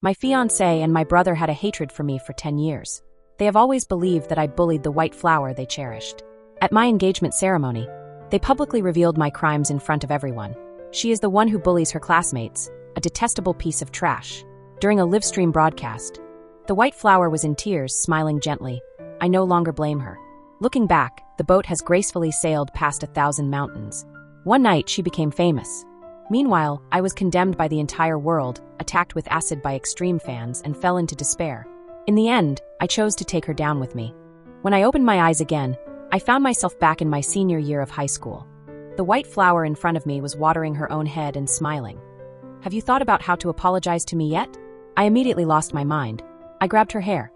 My fiancé and my brother had a hatred for me for 10 years. They have always believed that I bullied the white flower they cherished. At my engagement ceremony, they publicly revealed my crimes in front of everyone. She is the one who bullies her classmates, a detestable piece of trash. During a live-stream broadcast, the white flower was in tears, smiling gently. I no longer blame her. Looking back, the boat has gracefully sailed past 1,000 mountains. One night, she became famous. Meanwhile, I was condemned by the entire world, attacked with acid by extreme fans, and fell into despair. In the end, I chose to take her down with me. When I opened my eyes again, I found myself back in my senior year of high school. The white flower in front of me was watering her own head and smiling. Have you thought about how to apologize to me yet? I immediately lost my mind. I grabbed her hair,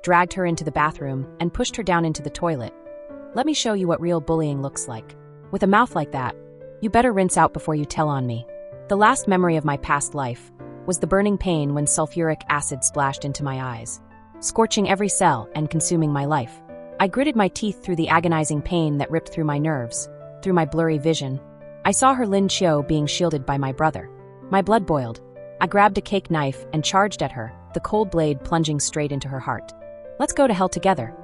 dragged her into the bathroom, and pushed her down into the toilet. Let me show you what real bullying looks like. With a mouth like that, you better rinse out before you tell on me. The last memory of my past life was the burning pain when sulfuric acid splashed into my eyes, scorching every cell and consuming my life. I gritted my teeth through the agonizing pain that ripped through my nerves, through my blurry vision. I saw her Lin Chiu being shielded by my brother. My blood boiled. I grabbed a cake knife and charged at her, the cold blade plunging straight into her heart. Let's go to hell together.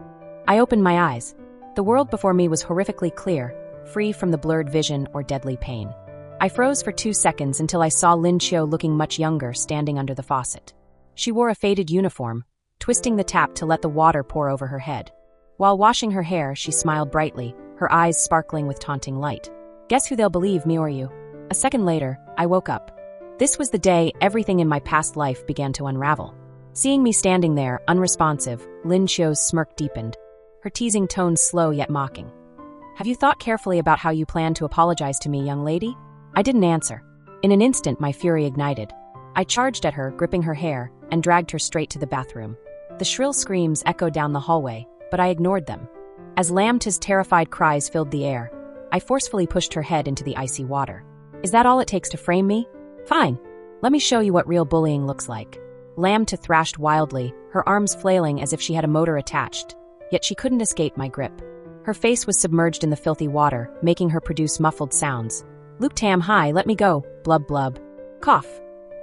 I opened my eyes. The world before me was horrifically clear, free from the blurred vision or deadly pain. I froze for 2 seconds until I saw Lin Chiu looking much younger standing under the faucet. She wore a faded uniform, twisting the tap to let the water pour over her head. While washing her hair, she smiled brightly, her eyes sparkling with taunting light. Guess who they'll believe, me or you? A second later, I woke up. This was the day everything in my past life began to unravel. Seeing me standing there, unresponsive, Lin Chiu's smirk deepened, her teasing tone slow yet mocking. Have you thought carefully about how you plan to apologize to me, young lady? I didn't answer. In an instant, my fury ignited. I charged at her, gripping her hair, and dragged her straight to the bathroom. The shrill screams echoed down the hallway, but I ignored them. As Lamta's terrified cries filled the air, I forcefully pushed her head into the icy water. Is that all it takes to frame me? Fine. Let me show you what real bullying looks like. Lamta thrashed wildly, her arms flailing as if she had a motor attached, yet she couldn't escape my grip. Her face was submerged in the filthy water, making her produce muffled sounds. Luke Tam, hi, let me go, blub blub. Cough.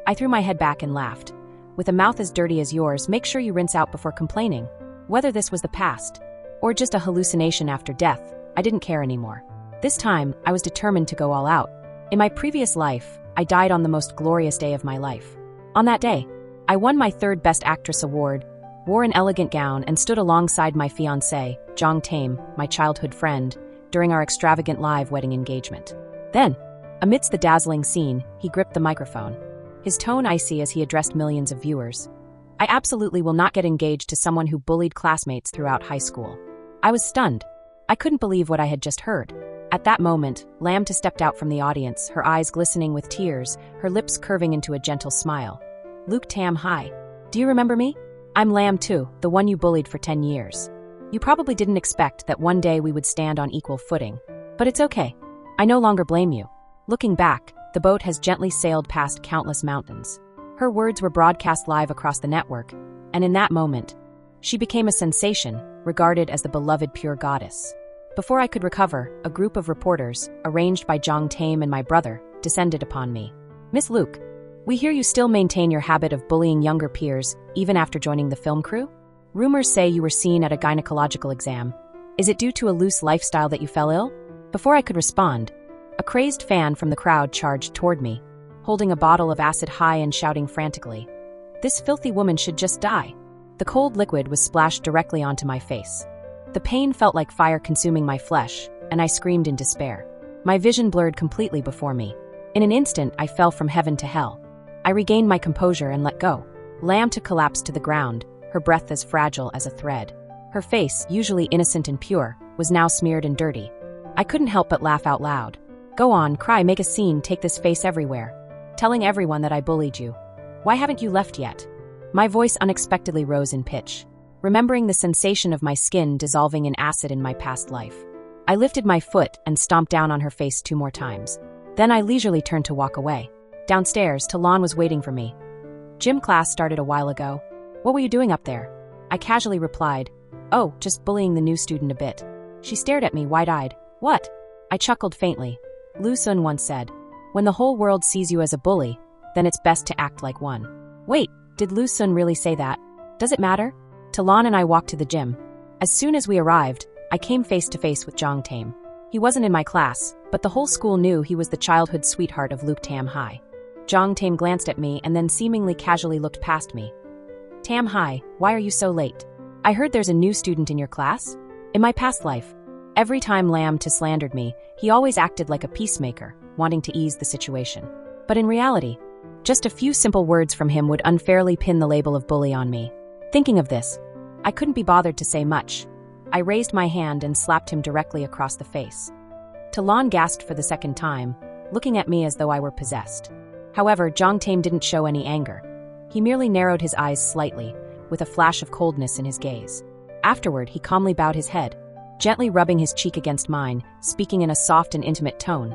I threw my head back and laughed. With a mouth as dirty as yours, make sure you rinse out before complaining. Whether this was the past, or just a hallucination after death, I didn't care anymore. This time, I was determined to go all out. In my previous life, I died on the most glorious day of my life. On that day, I won my 3rd Best Actress award, wore an elegant gown, and stood alongside my fiancé, Jong Tame, my childhood friend, during our extravagant live wedding engagement. Then, amidst the dazzling scene, he gripped the microphone, his tone icy as he addressed millions of viewers. I absolutely will not get engaged to someone who bullied classmates throughout high school. I was stunned. I couldn't believe what I had just heard. At that moment, Lamta stepped out from the audience, her eyes glistening with tears, her lips curving into a gentle smile. Luke Tam, hi. Do you remember me? I'm Lam too, the one you bullied for 10 years. You probably didn't expect that one day we would stand on equal footing. But it's okay. I no longer blame you. Looking back, the boat has gently sailed past countless mountains. Her words were broadcast live across the network, and in that moment, she became a sensation, regarded as the beloved pure goddess. Before I could recover, a group of reporters, arranged by Jong Tame and my brother, descended upon me. Miss Luke, we hear you still maintain your habit of bullying younger peers, even after joining the film crew? Rumors say you were seen at a gynecological exam. Is it due to a loose lifestyle that you fell ill? Before I could respond, a crazed fan from the crowd charged toward me, holding a bottle of acid high and shouting frantically, "This filthy woman should just die." The cold liquid was splashed directly onto my face. The pain felt like fire consuming my flesh, and I screamed in despair. My vision blurred completely before me. In an instant, I fell from heaven to hell. I regained my composure and let go. Lamta collapsed to the ground, her breath as fragile as a thread. Her face, usually innocent and pure, was now smeared and dirty. I couldn't help but laugh out loud. Go on, cry, make a scene, take this face everywhere. Telling everyone that I bullied you. Why haven't you left yet? My voice unexpectedly rose in pitch, remembering the sensation of my skin dissolving in acid in my past life. I lifted my foot and stomped down on her face 2 more times. Then I leisurely turned to walk away. Downstairs, Talon was waiting for me. Gym class started a while ago. What were you doing up there? I casually replied, oh, just bullying the new student a bit. She stared at me wide-eyed. What? I chuckled faintly. Lu Sun once said, when the whole world sees you as a bully, then it's best to act like one. Wait, Did Lu Sun really say that? Does it matter? Talon and I walked to the gym. As soon as we arrived, I came face to face with Jong Tae. He wasn't in my class, but the whole school knew he was the childhood sweetheart of Luke Tam Hai. Jong Tae glanced at me and then seemingly casually looked past me. Tam Hai, why are you so late? I heard there's a new student in your class? In my past life, every time Lam To slandered me, he always acted like a peacemaker, wanting to ease the situation. But in reality, just a few simple words from him would unfairly pin the label of bully on me. Thinking of this, I couldn't be bothered to say much. I raised my hand and slapped him directly across the face. Talon gasped for the second time, looking at me as though I were possessed. However, Jong Tae didn't show any anger. He merely narrowed his eyes slightly, with a flash of coldness in his gaze. Afterward, he calmly bowed his head, gently rubbing his cheek against mine, speaking in a soft and intimate tone.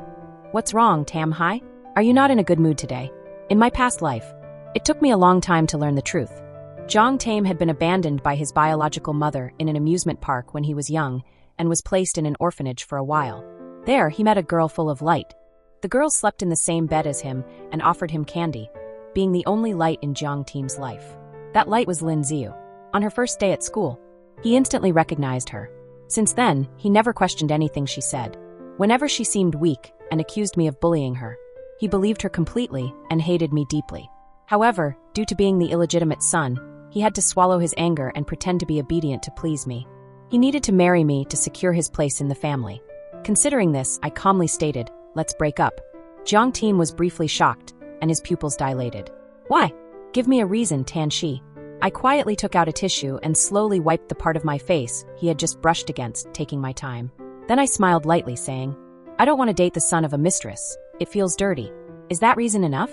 What's wrong, Tam Hai? Are you not in a good mood today? In my past life, it took me a long time to learn the truth. Jong Tae had been abandoned by his biological mother in an amusement park when he was young and was placed in an orphanage for a while. There, he met a girl full of light. The girl slept in the same bed as him and offered him candy, being the only light in Jong Tae's life. That light was Lin Ziu. On her first day at school, he instantly recognized her. Since then, he never questioned anything she said. Whenever she seemed weak and accused me of bullying her, he believed her completely and hated me deeply. However, due to being the illegitimate son, he had to swallow his anger and pretend to be obedient to please me. He needed to marry me to secure his place in the family. Considering this, I calmly stated, "Let's break up." Jong Tae was briefly shocked, and his pupils dilated. "Why? Give me a reason, Tan Shi." I quietly took out a tissue and slowly wiped the part of my face he had just brushed against, taking my time. Then I smiled lightly, saying, "I don't want to date the son of a mistress. It feels dirty. Is that reason enough?"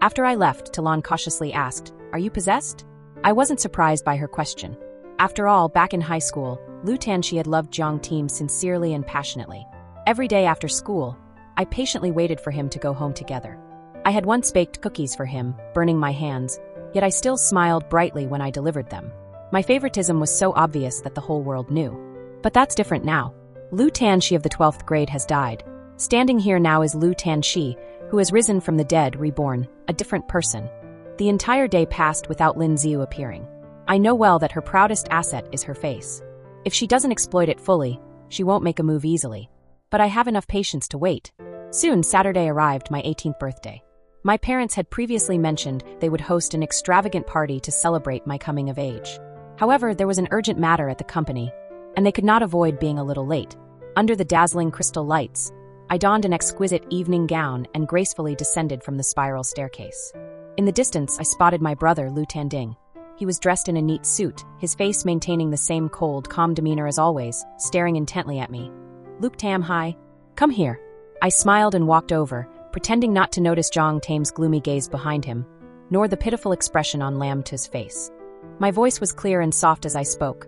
After I left, Talon cautiously asked, "Are you possessed?" I wasn't surprised by her question. After all, back in high school, Lu Tanxi had loved Jong Tae sincerely and passionately. Every day after school, I patiently waited for him to go home together. I had once baked cookies for him, burning my hands, yet I still smiled brightly when I delivered them. My favoritism was so obvious that the whole world knew. But that's different now. Lu Tanxi of the 12th grade has died. Standing here now is Lu Tanxi, who has risen from the dead, reborn, a different person. The entire day passed without Lin Ziu appearing. I know well that her proudest asset is her face. If she doesn't exploit it fully, she won't make a move easily. But I have enough patience to wait. Soon Saturday arrived, my 18th birthday. My parents had previously mentioned they would host an extravagant party to celebrate my coming of age. However, there was an urgent matter at the company, and they could not avoid being a little late. Under the dazzling crystal lights, I donned an exquisite evening gown and gracefully descended from the spiral staircase. In the distance, I spotted my brother, Lu Tanding. He was dressed in a neat suit, his face maintaining the same cold, calm demeanor as always, staring intently at me. "Luke Tam Hai, come here." I smiled and walked over, pretending not to notice Jong Tae's gloomy gaze behind him, nor the pitiful expression on Lam Tu's face. My voice was clear and soft as I spoke.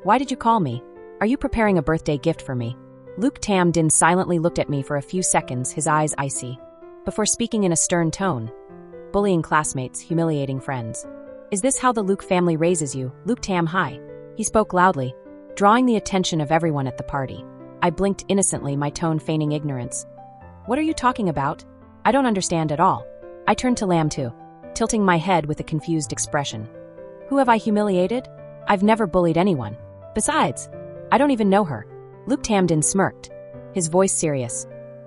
"Why did you call me? Are you preparing a birthday gift for me?" Luke Tam Din silently looked at me for a few seconds, his eyes icy, before speaking in a stern tone. "Bullying classmates, humiliating friends. Is this how the Luke family raises you, Luke Tam Hai?" He spoke loudly, drawing the attention of everyone at the party. I blinked innocently, my tone feigning ignorance. "What are you talking about? I don't understand at all." I turned to Lam Tu, tilting my head with a confused expression. "Who have I humiliated? I've never bullied anyone. Besides, I don't even know her." Luke Tamdin smirked, his voice serious.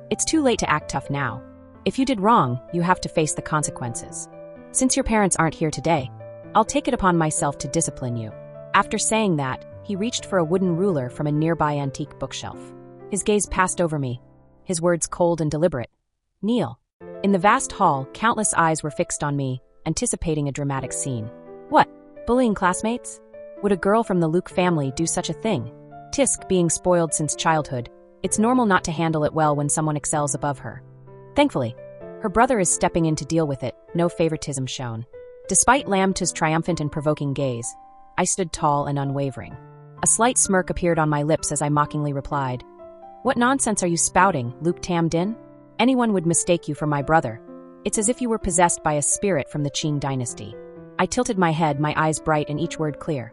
"It's too late to act tough now. If you did wrong, you have to face the consequences. Since your parents aren't here today, I'll take it upon myself to discipline you." After saying that, he reached for a wooden ruler from a nearby antique bookshelf. His gaze passed over me, his words cold and deliberate. "Kneel." In the vast hall, countless eyes were fixed on me, anticipating a dramatic scene. What? Bullying classmates? Would a girl from the Luke family do such a thing? Tisk being spoiled since childhood, it's normal not to handle it well when someone excels above her. Thankfully, her brother is stepping in to deal with it, no favoritism shown. Despite Lam Tu's triumphant and provoking gaze, I stood tall and unwavering. A slight smirk appeared on my lips as I mockingly replied, "What nonsense are you spouting, Luke Tam Din? Anyone would mistake you for my brother. It's as if you were possessed by a spirit from the Qing dynasty." I tilted my head, my eyes bright and each word clear.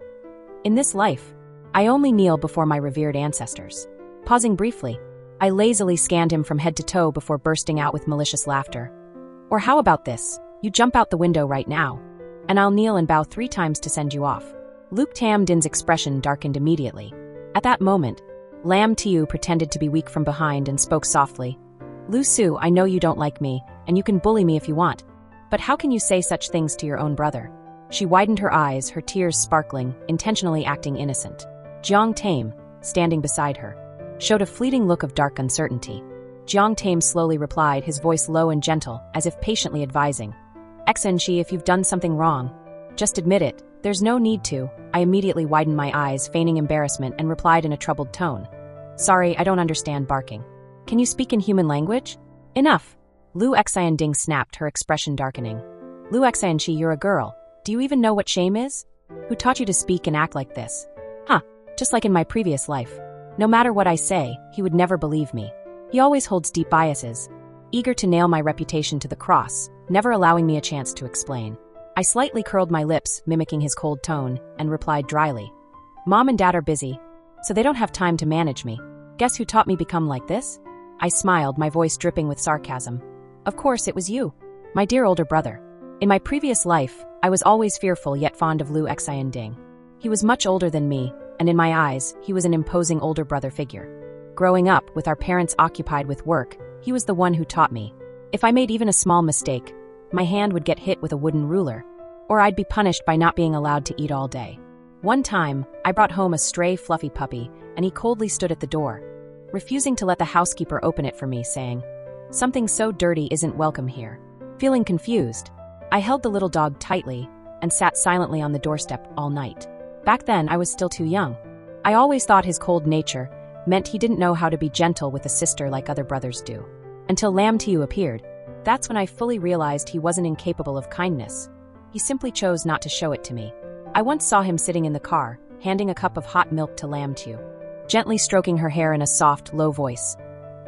"In this life, I only kneel before my revered ancestors." Pausing briefly, I lazily scanned him from head to toe before bursting out with malicious laughter. "Or how about this? You jump out the window right now." and I'll kneel and bow 3 times to send you off. Luke Tam Din's expression darkened immediately. At that moment, Lam Tiu pretended to be weak from behind and spoke softly. Lu Su, I know you don't like me, and you can bully me if you want. But how can you say such things to your own brother? She widened her eyes, her tears sparkling, intentionally acting innocent. Jiang Tame, standing beside her, showed a fleeting look of dark uncertainty. Jiang Tame slowly replied, his voice low and gentle, as if patiently advising. Exenshi, if you've done something wrong, just admit it. There's no need to. I immediately widened my eyes, feigning embarrassment, and replied in a troubled tone. Sorry, I don't understand barking. Can you speak in human language? Enough. Lu Xianding snapped, her expression darkening. Lu Xianxi, you're a girl. Do you even know what shame is? Who taught you to speak and act like this? Huh, just like in my previous life. No matter what I say, he would never believe me. He always holds deep biases, eager to nail my reputation to the cross, never allowing me a chance to explain. I slightly curled my lips, mimicking his cold tone, and replied dryly. Mom and Dad are busy, so they don't have time to manage me. Guess who taught me become like this? I smiled, my voice dripping with sarcasm. Of course, it was you, my dear older brother. In my previous life, I was always fearful yet fond of Lu Xianding. He was much older than me, and in my eyes, he was an imposing older brother figure. Growing up, with our parents occupied with work, he was the one who taught me. If I made even a small mistake, my hand would get hit with a wooden ruler, or I'd be punished by not being allowed to eat all day. One time, I brought home a stray fluffy puppy, and he coldly stood at the door, refusing to let the housekeeper open it for me, saying, Something so dirty isn't welcome here. Feeling confused, I held the little dog tightly and sat silently on the doorstep all night. Back then, I was still too young. I always thought his cold nature meant he didn't know how to be gentle with a sister like other brothers do. Until Lam Tiu appeared. That's when I fully realized he wasn't incapable of kindness. He simply chose not to show it to me. I once saw him sitting in the car, handing a cup of hot milk to Lam Tiu, gently stroking her hair in a soft, low voice.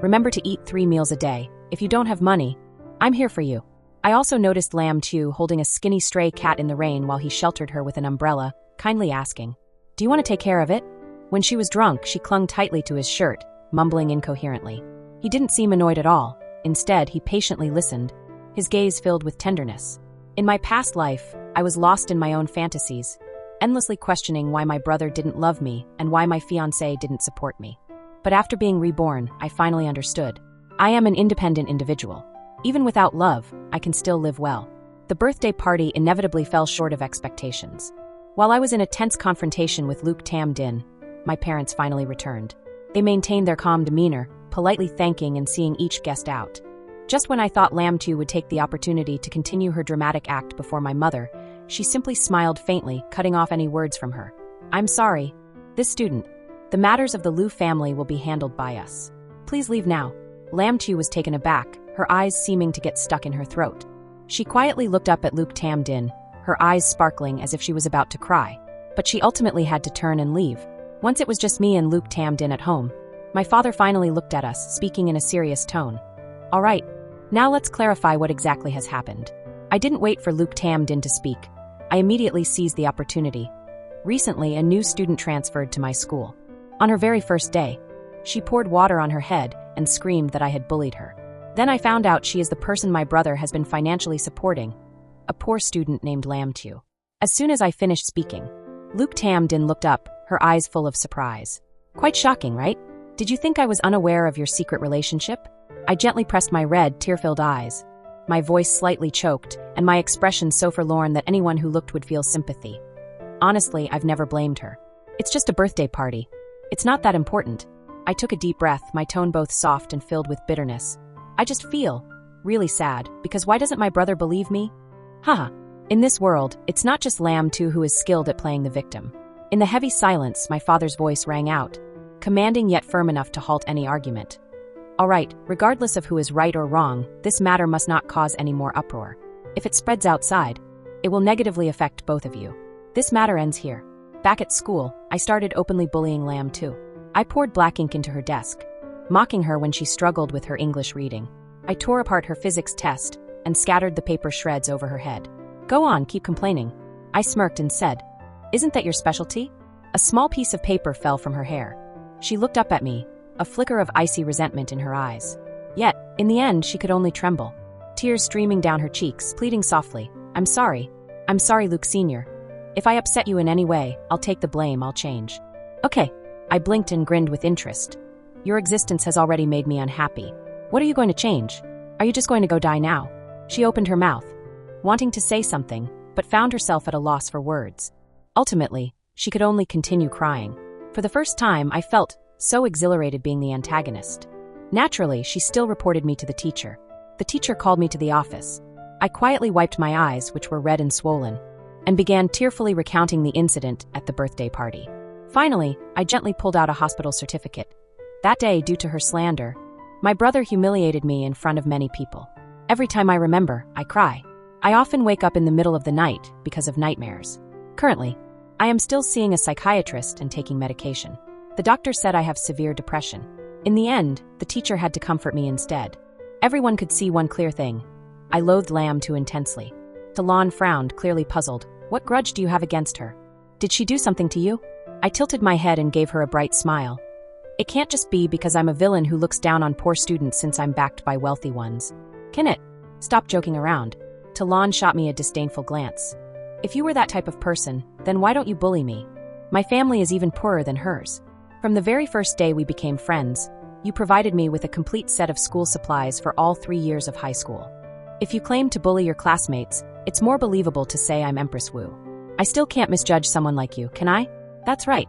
Remember to eat 3 meals a day. If you don't have money, I'm here for you. I also noticed Lam Tiu holding a skinny stray cat in the rain while he sheltered her with an umbrella, kindly asking, Do you want to take care of it? When she was drunk, she clung tightly to his shirt, mumbling incoherently. He didn't seem annoyed at all. Instead, he patiently listened, his gaze filled with tenderness. In my past life, I was lost in my own fantasies, endlessly questioning why my brother didn't love me and why my fiancé didn't support me. But after being reborn, I finally understood. I am an independent individual. Even without love, I can still live well. The birthday party inevitably fell short of expectations. While I was in a tense confrontation with Luke Tam Din, my parents finally returned. They maintained their calm demeanor, politely thanking and seeing each guest out. Just when I thought Lam Tu would take the opportunity to continue her dramatic act before my mother, she simply smiled faintly, cutting off any words from her. I'm sorry. This student. The matters of the Lu family will be handled by us. Please leave now. Lam Tu was taken aback, her eyes seeming to get stuck in her throat. She quietly looked up at Luke Tam Din, her eyes sparkling as if she was about to cry. But she ultimately had to turn and leave. Once it was just me and Luke Tam Din at home, my father finally looked at us, speaking in a serious tone. All right, now let's clarify what exactly has happened. I didn't wait for Luke Tam Din to speak. I immediately seized the opportunity. Recently, a new student transferred to my school. On her very first day, she poured water on her head and screamed that I had bullied her. Then I found out she is the person my brother has been financially supporting, a poor student named Lam Tu. As soon as I finished speaking, Luke Tam Din looked up, her eyes full of surprise. Quite shocking, right? Did you think I was unaware of your secret relationship? I gently pressed my red, tear-filled eyes. My voice slightly choked, and my expression so forlorn that anyone who looked would feel sympathy. Honestly, I've never blamed her. It's just a birthday party. It's not that important. I took a deep breath, my tone both soft and filled with bitterness. I just feel really sad, because why doesn't my brother believe me? Haha. In this world, it's not just Lam Tu who is skilled at playing the victim. In the heavy silence, my father's voice rang out, commanding yet firm enough to halt any argument. All right, regardless of who is right or wrong, this matter must not cause any more uproar. If it spreads outside, it will negatively affect both of you. This matter ends here. Back at school, I started openly bullying Lam Tu. I poured black ink into her desk, mocking her when she struggled with her English reading. I tore apart her physics test and scattered the paper shreds over her head. Go on, keep complaining. I smirked and said, Isn't that your specialty? A small piece of paper fell from her hair. She looked up at me, a flicker of icy resentment in her eyes. Yet, in the end, she could only tremble, tears streaming down her cheeks, pleading softly, I'm sorry. I'm sorry, Luke Sr. If I upset you in any way, I'll take the blame, I'll change. Okay. I blinked and grinned with interest. Your existence has already made me unhappy. What are you going to change? Are you just going to go die now? She opened her mouth, wanting to say something, but found herself at a loss for words. Ultimately, she could only continue crying. For the first time, I felt so exhilarated being the antagonist. Naturally, she still reported me to the teacher. The teacher called me to the office. I quietly wiped my eyes, which were red and swollen, and began tearfully recounting the incident at the birthday party. Finally, I gently pulled out a hospital certificate. That day, due to her slander, my brother humiliated me in front of many people. Every time I remember, I cry. I often wake up in the middle of the night because of nightmares. Currently, I am still seeing a psychiatrist and taking medication. The doctor said I have severe depression. In the end, the teacher had to comfort me instead. Everyone could see one clear thing. I loathed Lam too intensely. Talon frowned, clearly puzzled. What grudge do you have against her? Did she do something to you? I tilted my head and gave her a bright smile. It can't just be because I'm a villain who looks down on poor students since I'm backed by wealthy ones. Can it? Stop joking around. Talon shot me a disdainful glance. If you were that type of person, then why don't you bully me? My family is even poorer than hers. From the very first day we became friends, you provided me with a complete set of school supplies for all 3 years of high school. If you claim to bully your classmates, it's more believable to say I'm Empress Wu. I still can't misjudge someone like you, can I? That's right.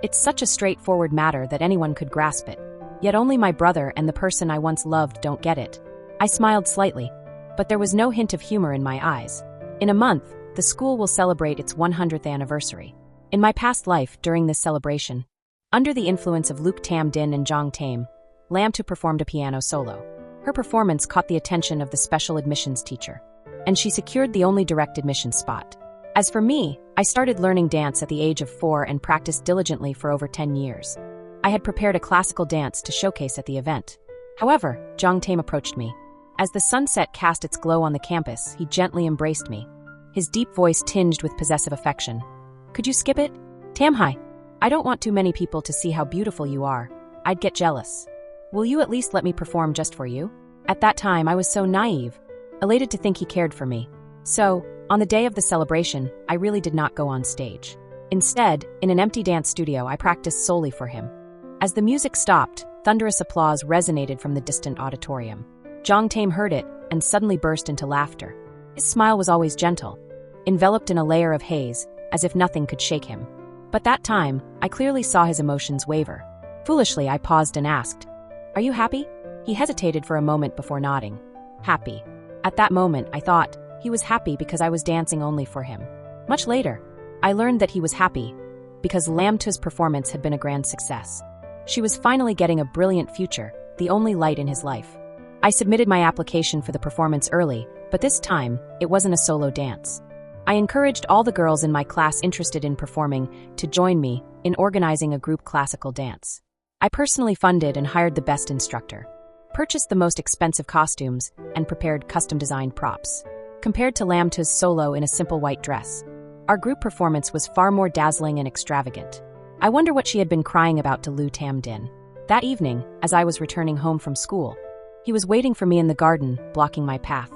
It's such a straightforward matter that anyone could grasp it. Yet only my brother and the person I once loved don't get it. I smiled slightly, but there was no hint of humor in my eyes. In a month, the school will celebrate its 100th anniversary. In my past life, during this celebration, under the influence of Luke Tam Din and Zhang Tame, Lam Tu performed a piano solo. Her performance caught the attention of the special admissions teacher, and she secured the only direct admission spot. As for me, I started learning dance at the age of 4 and practiced diligently for over 10 years. I had prepared a classical dance to showcase at the event. However, Zhang Tame approached me. As the sunset cast its glow on the campus, he gently embraced me, his deep voice tinged with possessive affection. Could you skip it? Tamhai, I don't want too many people to see how beautiful you are. I'd get jealous. Will you at least let me perform just for you? At that time, I was so naive, elated to think he cared for me. So, on the day of the celebration, I really did not go on stage. Instead, in an empty dance studio, I practiced solely for him. As the music stopped, thunderous applause resonated from the distant auditorium. Zhang Tame heard it and suddenly burst into laughter. His smile was always gentle, enveloped in a layer of haze, as if nothing could shake him. But that time, I clearly saw his emotions waver. Foolishly, I paused and asked, "Are you happy?" He hesitated for a moment before nodding. Happy. At that moment, I thought, he was happy because I was dancing only for him. Much later, I learned that he was happy because Lam Tu's performance had been a grand success. She was finally getting a brilliant future, the only light in his life. I submitted my application for the performance early, but this time, it wasn't a solo dance. I encouraged all the girls in my class interested in performing to join me in organizing a group classical dance. I personally funded and hired the best instructor, purchased the most expensive costumes, and prepared custom-designed props. Compared to Lam Tu's solo in a simple white dress, our group performance was far more dazzling and extravagant. I wonder what she had been crying about to Lu Tam Din. That evening, as I was returning home from school, he was waiting for me in the garden, blocking my path.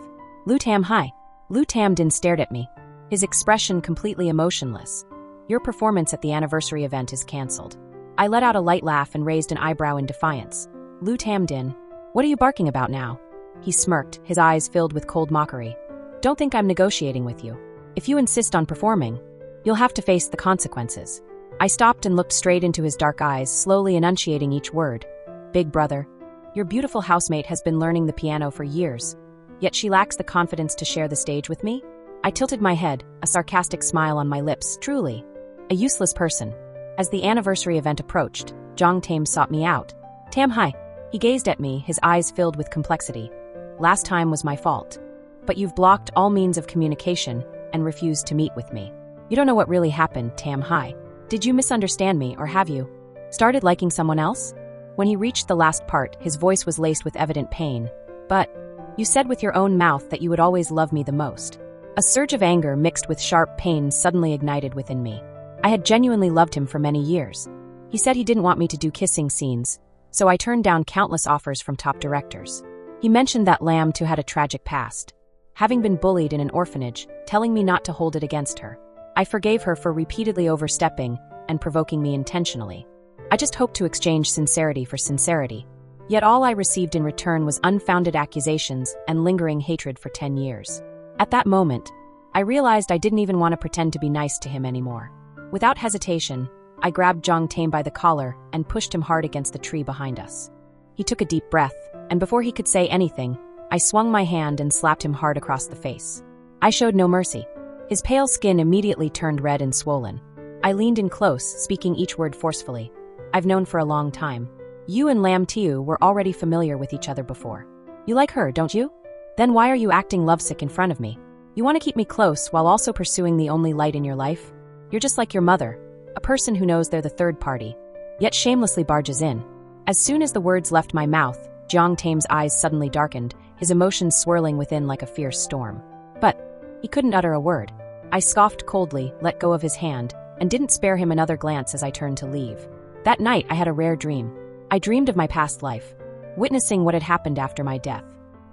Lu Tam, hi. Lu Tam Din stared at me, his expression completely emotionless. Your performance at the anniversary event is cancelled. I let out a light laugh and raised an eyebrow in defiance. Lu Tam Din, what are you barking about now? He smirked, his eyes filled with cold mockery. Don't think I'm negotiating with you. If you insist on performing, you'll have to face the consequences. I stopped and looked straight into his dark eyes, slowly enunciating each word. Big brother, your beautiful housemate has been learning the piano for years, yet she lacks the confidence to share the stage with me? I tilted my head, a sarcastic smile on my lips. Truly, a useless person. As the anniversary event approached, Zhang Tame sought me out. Tam hi. He gazed at me, his eyes filled with complexity. Last time was my fault. But you've blocked all means of communication and refused to meet with me. You don't know what really happened, Tam hi. Did you misunderstand me, or have you started liking someone else? When he reached the last part, his voice was laced with evident pain. But you said with your own mouth that you would always love me the most. A surge of anger mixed with sharp pain suddenly ignited within me. I had genuinely loved him for many years. He said he didn't want me to do kissing scenes, so I turned down countless offers from top directors. He mentioned that Lam Tu had a tragic past. having been bullied in an orphanage, telling me not to hold it against her. I forgave her for repeatedly overstepping and provoking me intentionally. I just hoped to exchange sincerity for sincerity. Yet all I received in return was unfounded accusations and lingering hatred for 10 years. At that moment, I realized I didn't even want to pretend to be nice to him anymore. Without hesitation, I grabbed Jong Tae by the collar and pushed him hard against the tree behind us. He took a deep breath, and before he could say anything, I swung my hand and slapped him hard across the face. I showed no mercy. His pale skin immediately turned red and swollen. I leaned in close, speaking each word forcefully. I've known for a long time. You and Lam Tiu were already familiar with each other before. You like her, don't you? Then why are you acting lovesick in front of me? You want to keep me close while also pursuing the only light in your life? You're just like your mother, a person who knows they're the third party, yet shamelessly barges in. As soon as the words left my mouth, Jong Tae's eyes suddenly darkened, his emotions swirling within like a fierce storm. But he couldn't utter a word. I scoffed coldly, let go of his hand, and didn't spare him another glance as I turned to leave. That night, I had a rare dream. I dreamed of my past life, witnessing what had happened after my death.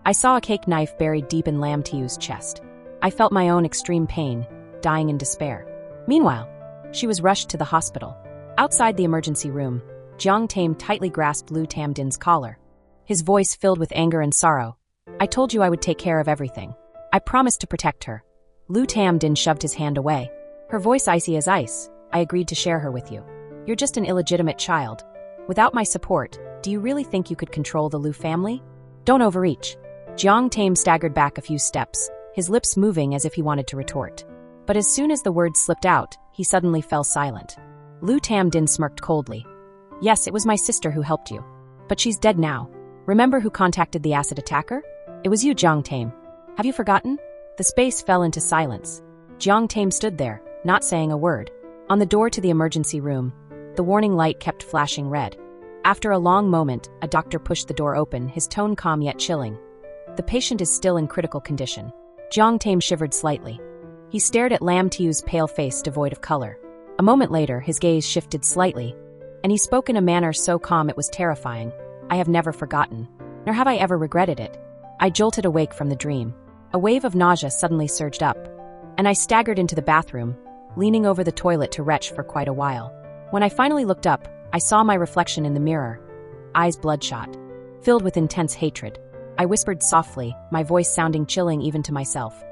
I saw a cake knife buried deep in Lam Tiu's chest. I felt my own extreme pain, dying in despair. Meanwhile, she was rushed to the hospital. Outside the emergency room, Jong Tae tightly grasped Lu Tam Din's collar. His voice filled with anger and sorrow. I told you I would take care of everything. I promised to protect her. Lu Tam Din shoved his hand away. Her voice icy as ice. I agreed to share her with you. You're just an illegitimate child. Without my support, do you really think you could control the Lu family? Don't overreach. Jong Tae staggered back a few steps, his lips moving as if he wanted to retort. But as soon as the words slipped out, he suddenly fell silent. Lu Tam Din smirked coldly. Yes, it was my sister who helped you. But she's dead now. Remember who contacted the acid attacker? It was you, Jong Tae. Have you forgotten? The space fell into silence. Jong Tae stood there, not saying a word. On the door to the emergency room, the warning light kept flashing red. After a long moment, a doctor pushed the door open, his tone calm yet chilling. The patient is still in critical condition. Jong Tae shivered slightly. He stared at Lam Tiu's pale face devoid of color. A moment later, his gaze shifted slightly, and he spoke in a manner so calm it was terrifying. I have never forgotten, nor have I ever regretted it. I jolted awake from the dream. A wave of nausea suddenly surged up, and I staggered into the bathroom, leaning over the toilet to retch for quite a while. When I finally looked up, I saw my reflection in the mirror, eyes bloodshot, filled with intense hatred. I whispered softly, my voice sounding chilling even to myself.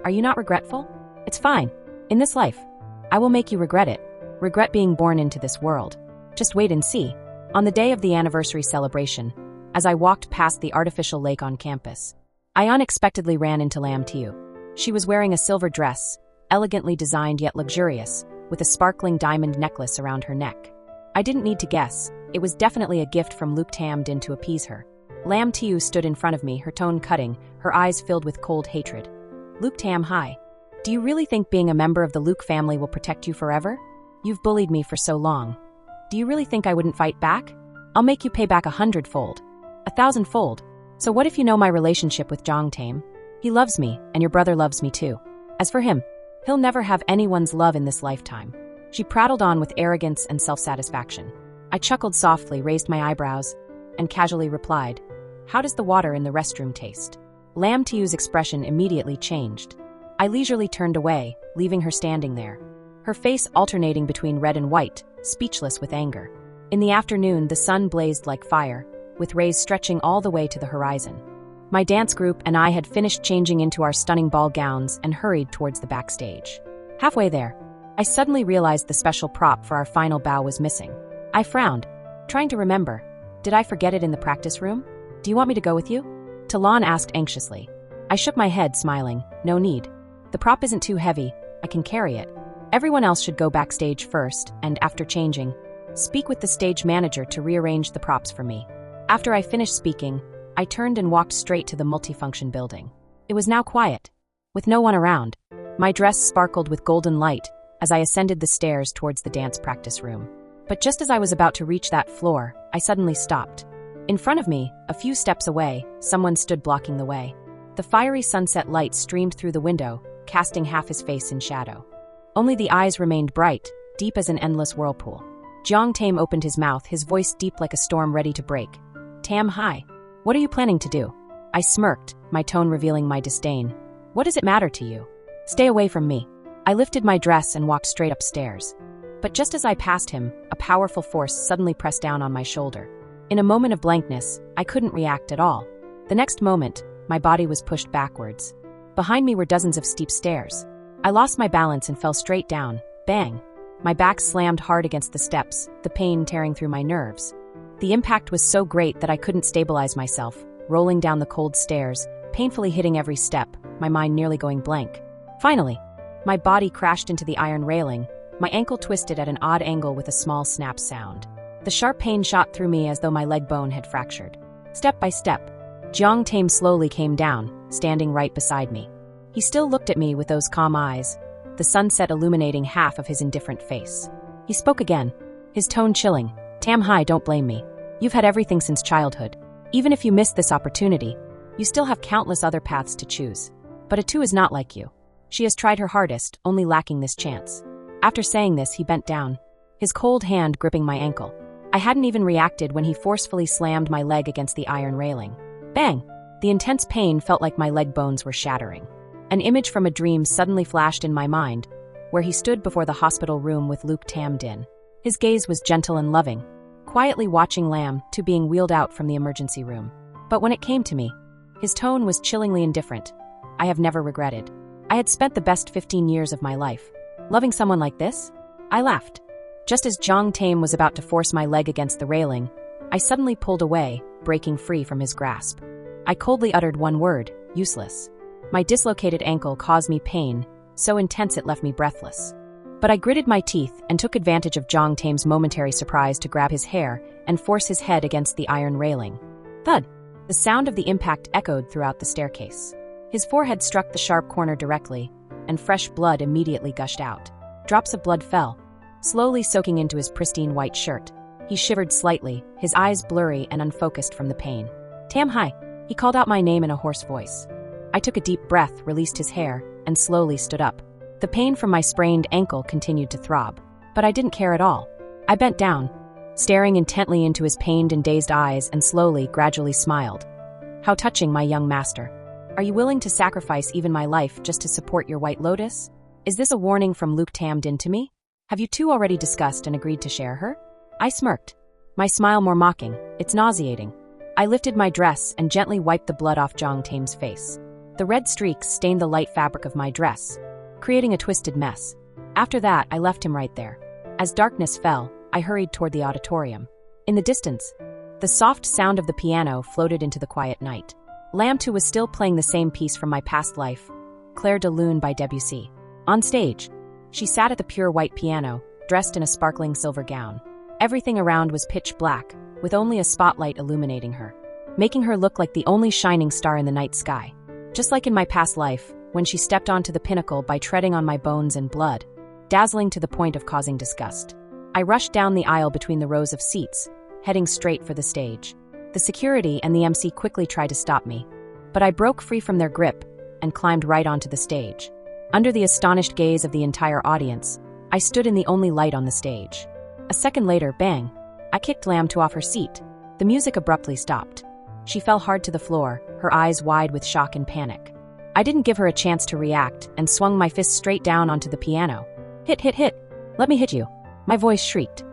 Are you not regretful? It's fine. In this life, I will make you regret it. Regret being born into this world. Just wait and see. On the day of the anniversary celebration, as I walked past the artificial lake on campus, I unexpectedly ran into Lam Tiu. She was wearing a silver dress, elegantly designed yet luxurious, with a sparkling diamond necklace around her neck. I didn't need to guess. It was definitely a gift from Lu Tam Din to appease her. Lam Tiu stood in front of me, her tone cutting, her eyes filled with cold hatred. Lu Tam, hi. Do you really think being a member of the Luke family will protect you forever? You've bullied me for so long. Do you really think I wouldn't fight back? I'll make you pay back 100-fold. 1,000-fold. So what if you know my relationship with Jong Tae? He loves me, and your brother loves me too. As for him, he'll never have anyone's love in this lifetime. She prattled on with arrogance and self-satisfaction. I chuckled softly, raised my eyebrows, and casually replied, How does the water in the restroom taste? Lam Tiu's expression immediately changed. I leisurely turned away, leaving her standing there, her face alternating between red and white, speechless with anger. In the afternoon, the sun blazed like fire, with rays stretching all the way to the horizon. My dance group and I had finished changing into our stunning ball gowns and hurried towards the backstage. Halfway there, I suddenly realized the special prop for our final bow was missing. I frowned, trying to remember. Did I forget it in the practice room? Do you want me to go with you? Talon asked anxiously. I shook my head, smiling. No need. The prop isn't too heavy. I can carry it. Everyone else should go backstage first, and after changing, speak with the stage manager to rearrange the props for me. After I finished speaking, I turned and walked straight to the multifunction building. It was now quiet, with no one around. My dress sparkled with golden light as I ascended the stairs towards the dance practice room. But just as I was about to reach that floor, I suddenly stopped. In front of me, a few steps away, someone stood blocking the way. The fiery sunset light streamed through the window, casting half his face in shadow. Only the eyes remained bright, deep as an endless whirlpool. Jong Tae opened his mouth, his voice deep like a storm ready to break. Tam, hi. What are you planning to do? I smirked, my tone revealing my disdain. What does it matter to you? Stay away from me. I lifted my dress and walked straight upstairs. But just as I passed him, a powerful force suddenly pressed down on my shoulder. In a moment of blankness, I couldn't react at all. The next moment, my body was pushed backwards. Behind me were dozens of steep stairs. I lost my balance and fell straight down. Bang! My back slammed hard against the steps, the pain tearing through my nerves. The impact was so great that I couldn't stabilize myself, rolling down the cold stairs, painfully hitting every step, my mind nearly going blank. Finally, my body crashed into the iron railing, my ankle twisted at an odd angle with a small snap sound. The sharp pain shot through me as though my leg bone had fractured. Step by step, Jiang Tame slowly came down, standing right beside me. He still looked at me with those calm eyes, the sunset illuminating half of his indifferent face. He spoke again, his tone chilling. Tam Hai, don't blame me. You've had everything since childhood. Even if you missed this opportunity, you still have countless other paths to choose. But Atu is not like you. She has tried her hardest, only lacking this chance. After saying this, he bent down, his cold hand gripping my ankle. I hadn't even reacted when he forcefully slammed my leg against the iron railing. Bang! The intense pain felt like my leg bones were shattering. An image from a dream suddenly flashed in my mind, where he stood before the hospital room with Luke Tam Din. His gaze was gentle and loving, quietly watching Lam Tu being wheeled out from the emergency room. But when it came to me, his tone was chillingly indifferent. I have never regretted. I had spent the best 15 years of my life. Loving someone like this? I laughed. Just as Jiang Tame was about to force my leg against the railing, I suddenly pulled away, breaking free from his grasp. I coldly uttered one word, useless. My dislocated ankle caused me pain, so intense it left me breathless. But I gritted my teeth and took advantage of Jiang Tame's momentary surprise to grab his hair and force his head against the iron railing. Thud! The sound of the impact echoed throughout the staircase. His forehead struck the sharp corner directly, and fresh blood immediately gushed out. Drops of blood fell, slowly soaking into his pristine white shirt. He shivered slightly, his eyes blurry and unfocused from the pain. Tam Hai, he called out my name in a hoarse voice. I took a deep breath, released his hair, and slowly stood up. The pain from my sprained ankle continued to throb, but I didn't care at all. I bent down, staring intently into his pained and dazed eyes, and slowly, gradually smiled. How touching, my young master. Are you willing to sacrifice even my life just to support your White Lotus? Is this a warning from Luke Tam Din to me? Have you two already discussed and agreed to share her? I smirked, my smile more mocking. It's nauseating. I lifted my dress and gently wiped the blood off Jiang Tame's face. The red streaks stained the light fabric of my dress, creating a twisted mess. After that, I left him right there. As darkness fell, I hurried toward the auditorium. In the distance, the soft sound of the piano floated into the quiet night. Lam Tu was still playing the same piece from my past life, Clair de Lune by Debussy. On stage, she sat at the pure white piano, dressed in a sparkling silver gown. Everything around was pitch black, with only a spotlight illuminating her, making her look like the only shining star in the night sky. Just like in my past life, when she stepped onto the pinnacle by treading on my bones and blood, dazzling to the point of causing disgust. I rushed down the aisle between the rows of seats, heading straight for the stage. The security and the MC quickly tried to stop me, but I broke free from their grip and climbed right onto the stage. Under the astonished gaze of the entire audience, I stood in the only light on the stage. A second later, bang! I kicked Lam Tu off her seat. The music abruptly stopped. She fell hard to the floor, her eyes wide with shock and panic. I didn't give her a chance to react and swung my fist straight down onto the piano. Hit, hit, hit! Let me hit you! My voice shrieked,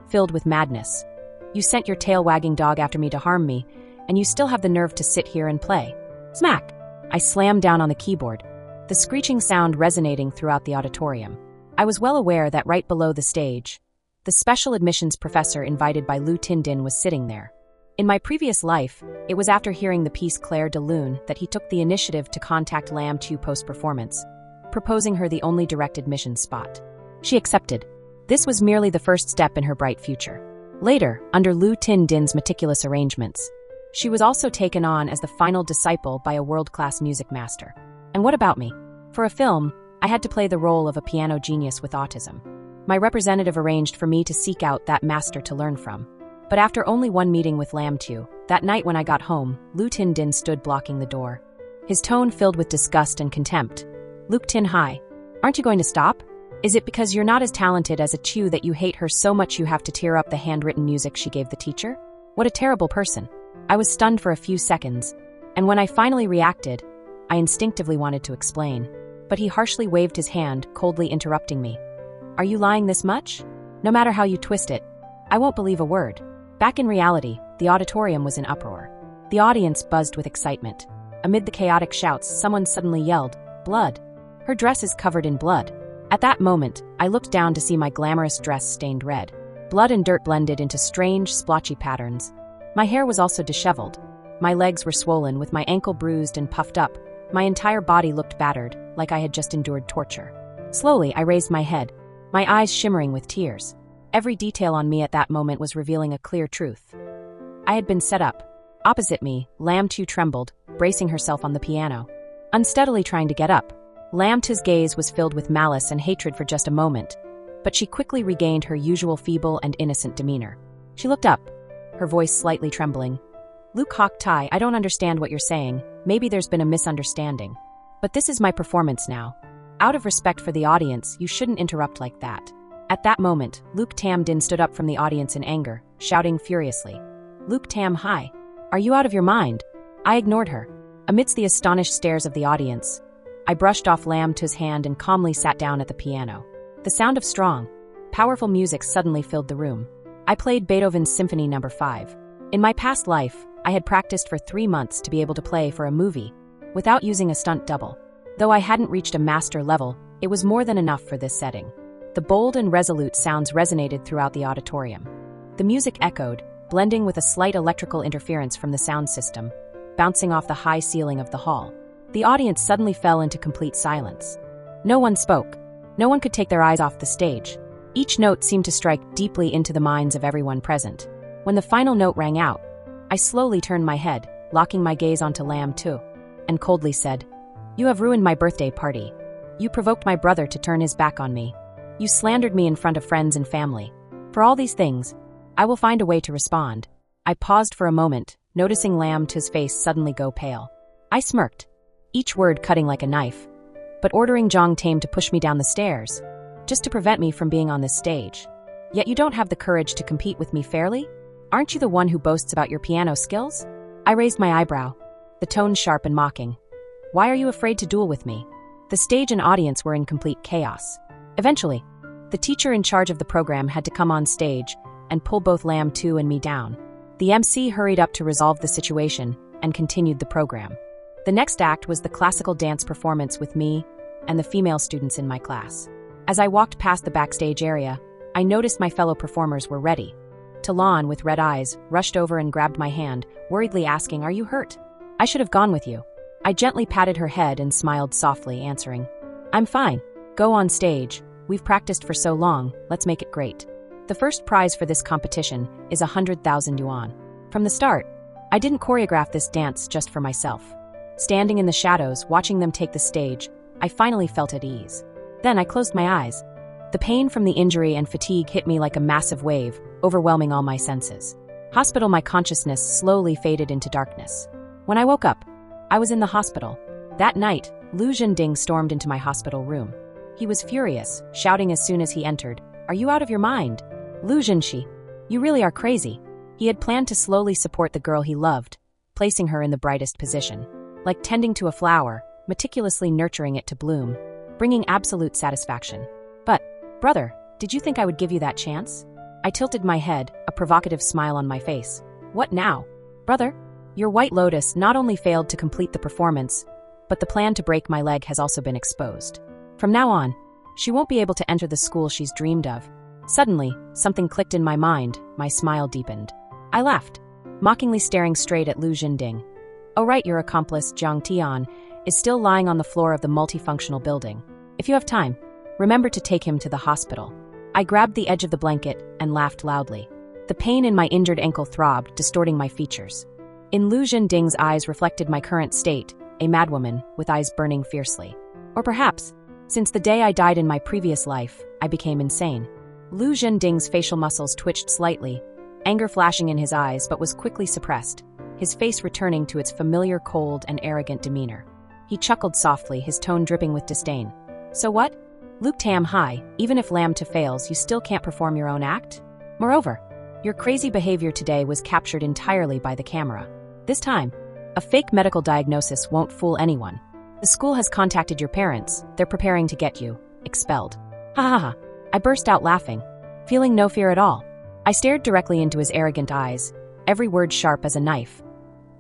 filled with madness. You sent your tail-wagging dog after me to harm me, and you still have the nerve to sit here and play. Smack! I slammed down on the keyboard, the screeching sound resonating throughout the auditorium. I was well aware that right below the stage, the special admissions professor invited by Lu Tin Din was sitting there. In my previous life, it was after hearing the piece Clair de Lune that he took the initiative to contact Lam Tu post-performance, proposing her the only direct admission spot. She accepted. This was merely the first step in her bright future. Later, under Lu Tin Din's meticulous arrangements, she was also taken on as the final disciple by a world-class music master. And what about me? For a film, I had to play the role of a piano genius with autism. My representative arranged for me to seek out that master to learn from. But after only one meeting with Lam Tu, that night when I got home, Lu Tin Din stood blocking the door. His tone filled with disgust and contempt. Luke Tin Hai, aren't you going to stop? Is it because you're not as talented as a Chu that you hate her so much you have to tear up the handwritten music she gave the teacher? What a terrible person. I was stunned for a few seconds, and when I finally reacted, I instinctively wanted to explain, but he harshly waved his hand, coldly interrupting me. Are you lying this much? No matter how you twist it, I won't believe a word. Back in reality, the auditorium was in uproar. The audience buzzed with excitement. Amid the chaotic shouts, someone suddenly yelled, "Blood!" Her dress is covered in blood. At that moment, I looked down to see my glamorous dress stained red. Blood and dirt blended into strange, splotchy patterns. My hair was also disheveled. My legs were swollen, with my ankle bruised and puffed up. My entire body looked battered, like I had just endured torture. Slowly, I raised my head, my eyes shimmering with tears. Every detail on me at that moment was revealing a clear truth. I had been set up. Opposite me, Lam Tu trembled, bracing herself on the piano. Unsteadily trying to get up, Lam Tu's gaze was filled with malice and hatred for just a moment, but she quickly regained her usual feeble and innocent demeanor. She looked up, her voice slightly trembling. Luke Hawk Tai, I don't understand what you're saying. Maybe there's been a misunderstanding. But this is my performance now. Out of respect for the audience, you shouldn't interrupt like that. At that moment, Luke Tam Din stood up from the audience in anger, shouting furiously. Luke Tam Hai, are you out of your mind? I ignored her. Amidst the astonished stares of the audience, I brushed off Lam Tu's hand and calmly sat down at the piano. The sound of strong, powerful music suddenly filled the room. I played Beethoven's Symphony No. 5. In my past life, I had practiced for 3 months to be able to play for a movie, without using a stunt double. Though I hadn't reached a master level, it was more than enough for this setting. The bold and resolute sounds resonated throughout the auditorium. The music echoed, blending with a slight electrical interference from the sound system, bouncing off the high ceiling of the hall. The audience suddenly fell into complete silence. No one spoke. No one could take their eyes off the stage. Each note seemed to strike deeply into the minds of everyone present. When the final note rang out, I slowly turned my head, locking my gaze onto Lam Tu, and coldly said, You have ruined my birthday party. You provoked my brother to turn his back on me. You slandered me in front of friends and family. For all these things, I will find a way to respond. I paused for a moment, noticing Lam Tu's face suddenly go pale. I smirked, each word cutting like a knife, but ordering Jong Tame to push me down the stairs, just to prevent me from being on this stage. Yet you don't have the courage to compete with me fairly? Aren't you the one who boasts about your piano skills? I raised my eyebrow, the tone sharp and mocking. Why are you afraid to duel with me? The stage and audience were in complete chaos. Eventually, the teacher in charge of the program had to come on stage and pull both Lam Tu and me down. The MC hurried up to resolve the situation and continued the program. The next act was the classical dance performance with me and the female students in my class. As I walked past the backstage area, I noticed my fellow performers were ready. Talon, with red eyes, rushed over and grabbed my hand, worriedly asking, Are you hurt? I should have gone with you. I gently patted her head and smiled softly, answering, I'm fine. Go on stage. We've practiced for so long, let's make it great. The first prize for this competition is 100,000 yuan. From the start, I didn't choreograph this dance just for myself. Standing in the shadows, watching them take the stage, I finally felt at ease. Then I closed my eyes. The pain from the injury and fatigue hit me like a massive wave, overwhelming all my senses. Hospital, my consciousness slowly faded into darkness. When I woke up, I was in the hospital. That night, Lu Zhending stormed into my hospital room. He was furious, shouting as soon as he entered, Are you out of your mind? Lu Zhenxi, you really are crazy. He had planned to slowly support the girl he loved, placing her in the brightest position. Like tending to a flower, meticulously nurturing it to bloom, bringing absolute satisfaction. But, brother, did you think I would give you that chance? I tilted my head, a provocative smile on my face. What now? Brother, your White Lotus not only failed to complete the performance, but the plan to break my leg has also been exposed. From now on, she won't be able to enter the school she's dreamed of. Suddenly, something clicked in my mind, my smile deepened. I laughed, mockingly staring straight at Lu Zhending. Oh right, your accomplice, Jiang Tian, is still lying on the floor of the multifunctional building. If you have time, remember to take him to the hospital. I grabbed the edge of the blanket and laughed loudly. The pain in my injured ankle throbbed, distorting my features. In Lu Zhending's eyes reflected my current state, a madwoman with eyes burning fiercely. Or perhaps, since the day I died in my previous life, I became insane. Lu Zhending's facial muscles twitched slightly, anger flashing in his eyes but was quickly suppressed, his face returning to its familiar cold and arrogant demeanor. He chuckled softly, his tone dripping with disdain. So what? Luke Tam Hai, even if Lam Tu fails, you still can't perform your own act? Moreover, your crazy behavior today was captured entirely by the camera. This time, a fake medical diagnosis won't fool anyone. The school has contacted your parents. They're preparing to get you expelled. Ha ha ha. I burst out laughing, feeling no fear at all. I stared directly into his arrogant eyes, every word sharp as a knife.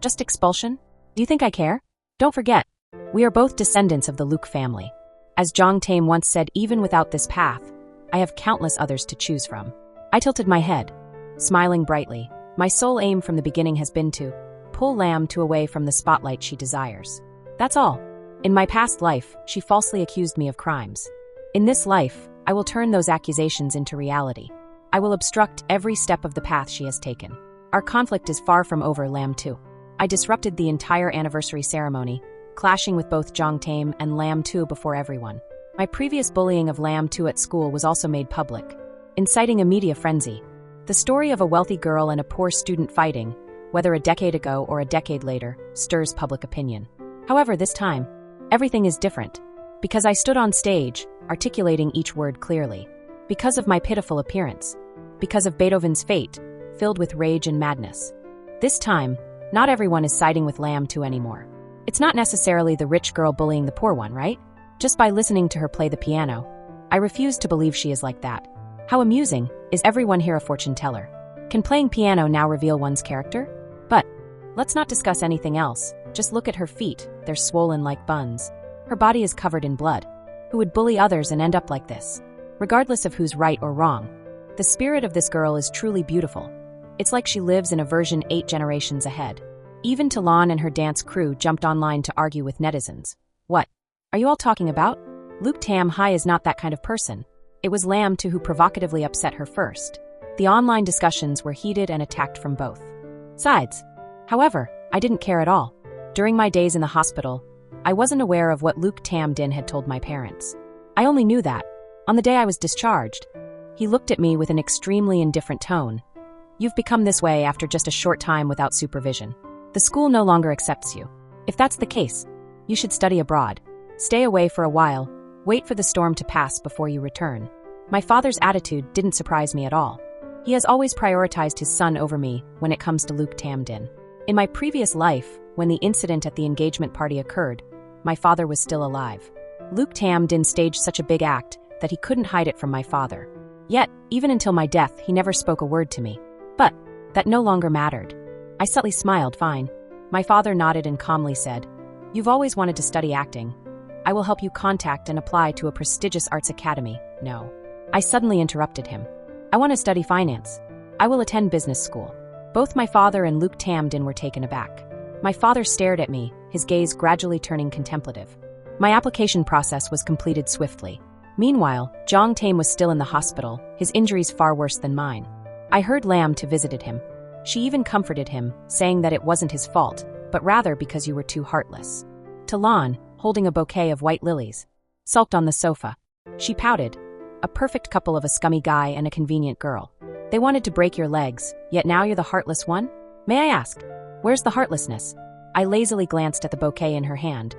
Just expulsion? Do you think I care? Don't forget, we are both descendants of the Luke family. As Jong Tae once said, even without this path, I have countless others to choose from. I tilted my head, smiling brightly. My sole aim from the beginning has been to pull Lam Tu away from the spotlight she desires. That's all. In my past life, she falsely accused me of crimes. In this life, I will turn those accusations into reality. I will obstruct every step of the path she has taken. Our conflict is far from over, Lam Tu. I disrupted the entire anniversary ceremony, clashing with both Jong Tae and Lam Tu before everyone. My previous bullying of Lam Tu at school was also made public, inciting a media frenzy. The story of a wealthy girl and a poor student fighting, whether a decade ago or a decade later, stirs public opinion. However, this time, everything is different. Because I stood on stage, articulating each word clearly. Because of my pitiful appearance. Because of Beethoven's fate, filled with rage and madness. This time, not everyone is siding with Lam Tu anymore. It's not necessarily the rich girl bullying the poor one, right? Just by listening to her play the piano, I refuse to believe she is like that. How amusing, is everyone here a fortune teller? Can playing piano now reveal one's character? But, let's not discuss anything else, just look at her feet, they're swollen like buns. Her body is covered in blood. Who would bully others and end up like this? Regardless of who's right or wrong, the spirit of this girl is truly beautiful. It's like she lives in a version 8 generations ahead. Even Talon and her dance crew jumped online to argue with netizens. What are you all talking about? Luke Tam Hai is not that kind of person. It was Lam Tu who provocatively upset her first. The online discussions were heated and attacked from both sides. However, I didn't care at all. During my days in the hospital, I wasn't aware of what Luke Tam Din had told my parents. I only knew that, on the day I was discharged, he looked at me with an extremely indifferent tone. You've become this way after just a short time without supervision. The school no longer accepts you. If that's the case, you should study abroad. Stay away for a while, wait for the storm to pass before you return. My father's attitude didn't surprise me at all. He has always prioritized his son over me when it comes to Luke Tam Din. In my previous life, when the incident at the engagement party occurred, my father was still alive. Luke Tam Din staged such a big act that he couldn't hide it from my father. Yet, even until my death, he never spoke a word to me. But that no longer mattered. I subtly smiled, fine. My father nodded and calmly said, You've always wanted to study acting. I will help you contact and apply to a prestigious arts academy. No. I suddenly interrupted him. I want to study finance. I will attend business school. Both my father and Luke Tam Din were taken aback. My father stared at me, his gaze gradually turning contemplative. My application process was completed swiftly. Meanwhile, Jong Tae was still in the hospital, his injuries far worse than mine. I heard Lam Tu visited him. She even comforted him, saying that it wasn't his fault, but rather because you were too heartless. Talon, holding a bouquet of white lilies, sulked on the sofa. She pouted. A perfect couple of a scummy guy and a convenient girl. They wanted to break your legs, yet now you're the heartless one? May I ask, where's the heartlessness? I lazily glanced at the bouquet in her hand.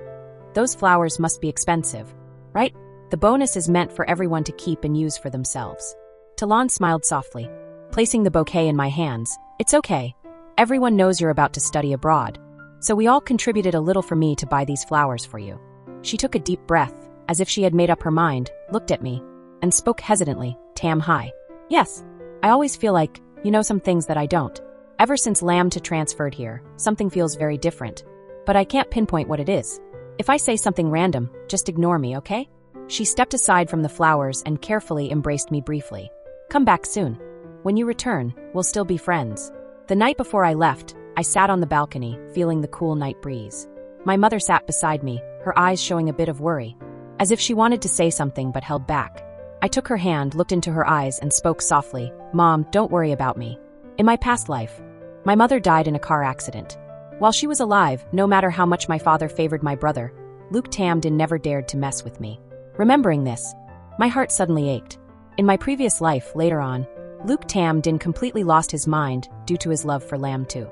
Those flowers must be expensive, right? The bonus is meant for everyone to keep and use for themselves. Talon smiled softly, placing the bouquet in my hands. It's okay. Everyone knows you're about to study abroad. So we all contributed a little for me to buy these flowers for you. She took a deep breath, as if she had made up her mind, looked at me, and spoke hesitantly, Tam Hai. Yes, I always feel like, you know some things that I don't. Ever since Lam Tu transferred here, something feels very different. But I can't pinpoint what it is. If I say something random, just ignore me, okay? She stepped aside from the flowers and carefully embraced me briefly. Come back soon. When you return, we'll still be friends. The night before I left, I sat on the balcony, feeling the cool night breeze. My mother sat beside me, her eyes showing a bit of worry, as if she wanted to say something but held back. I took her hand, looked into her eyes, and spoke softly, Mom, don't worry about me. In my past life, my mother died in a car accident. While she was alive, no matter how much my father favored my brother, Luke Tam Din never dared to mess with me. Remembering this, my heart suddenly ached. In my previous life, later on, Luke Tam Din completely lost his mind due to his love for Lam Tu.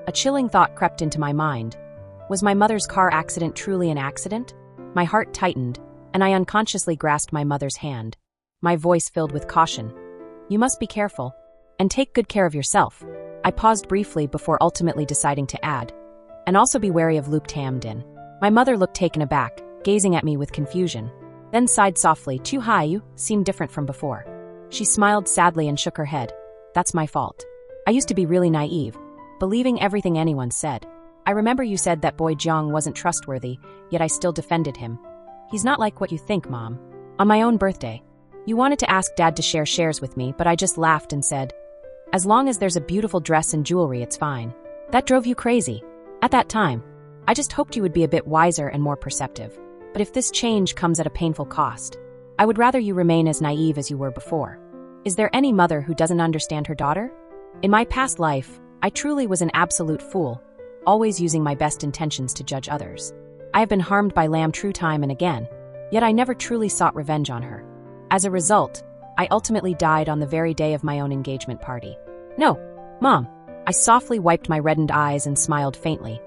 A chilling thought crept into my mind. Was my mother's car accident truly an accident? My heart tightened, and I unconsciously grasped my mother's hand. My voice filled with caution. You must be careful, and take good care of yourself. I paused briefly before ultimately deciding to add, and also be wary of Luke Tam Din. My mother looked taken aback, gazing at me with confusion, then sighed softly. Chu Hai, you seem different from before. She smiled sadly and shook her head. That's my fault. I used to be really naive, believing everything anyone said. I remember you said that boy Jiang wasn't trustworthy, yet I still defended him. He's not like what you think, Mom. On my own birthday, you wanted to ask Dad to share shares with me, but I just laughed and said, as long as there's a beautiful dress and jewelry, it's fine. That drove you crazy. At that time, I just hoped you would be a bit wiser and more perceptive. But if this change comes at a painful cost, I would rather you remain as naive as you were before. Is there any mother who doesn't understand her daughter? In my past life, I truly was an absolute fool, always using my best intentions to judge others. I have been harmed by Lam Tru time and again, yet I never truly sought revenge on her. As a result, I ultimately died on the very day of my own engagement party. No, Mom. I softly wiped my reddened eyes and smiled faintly.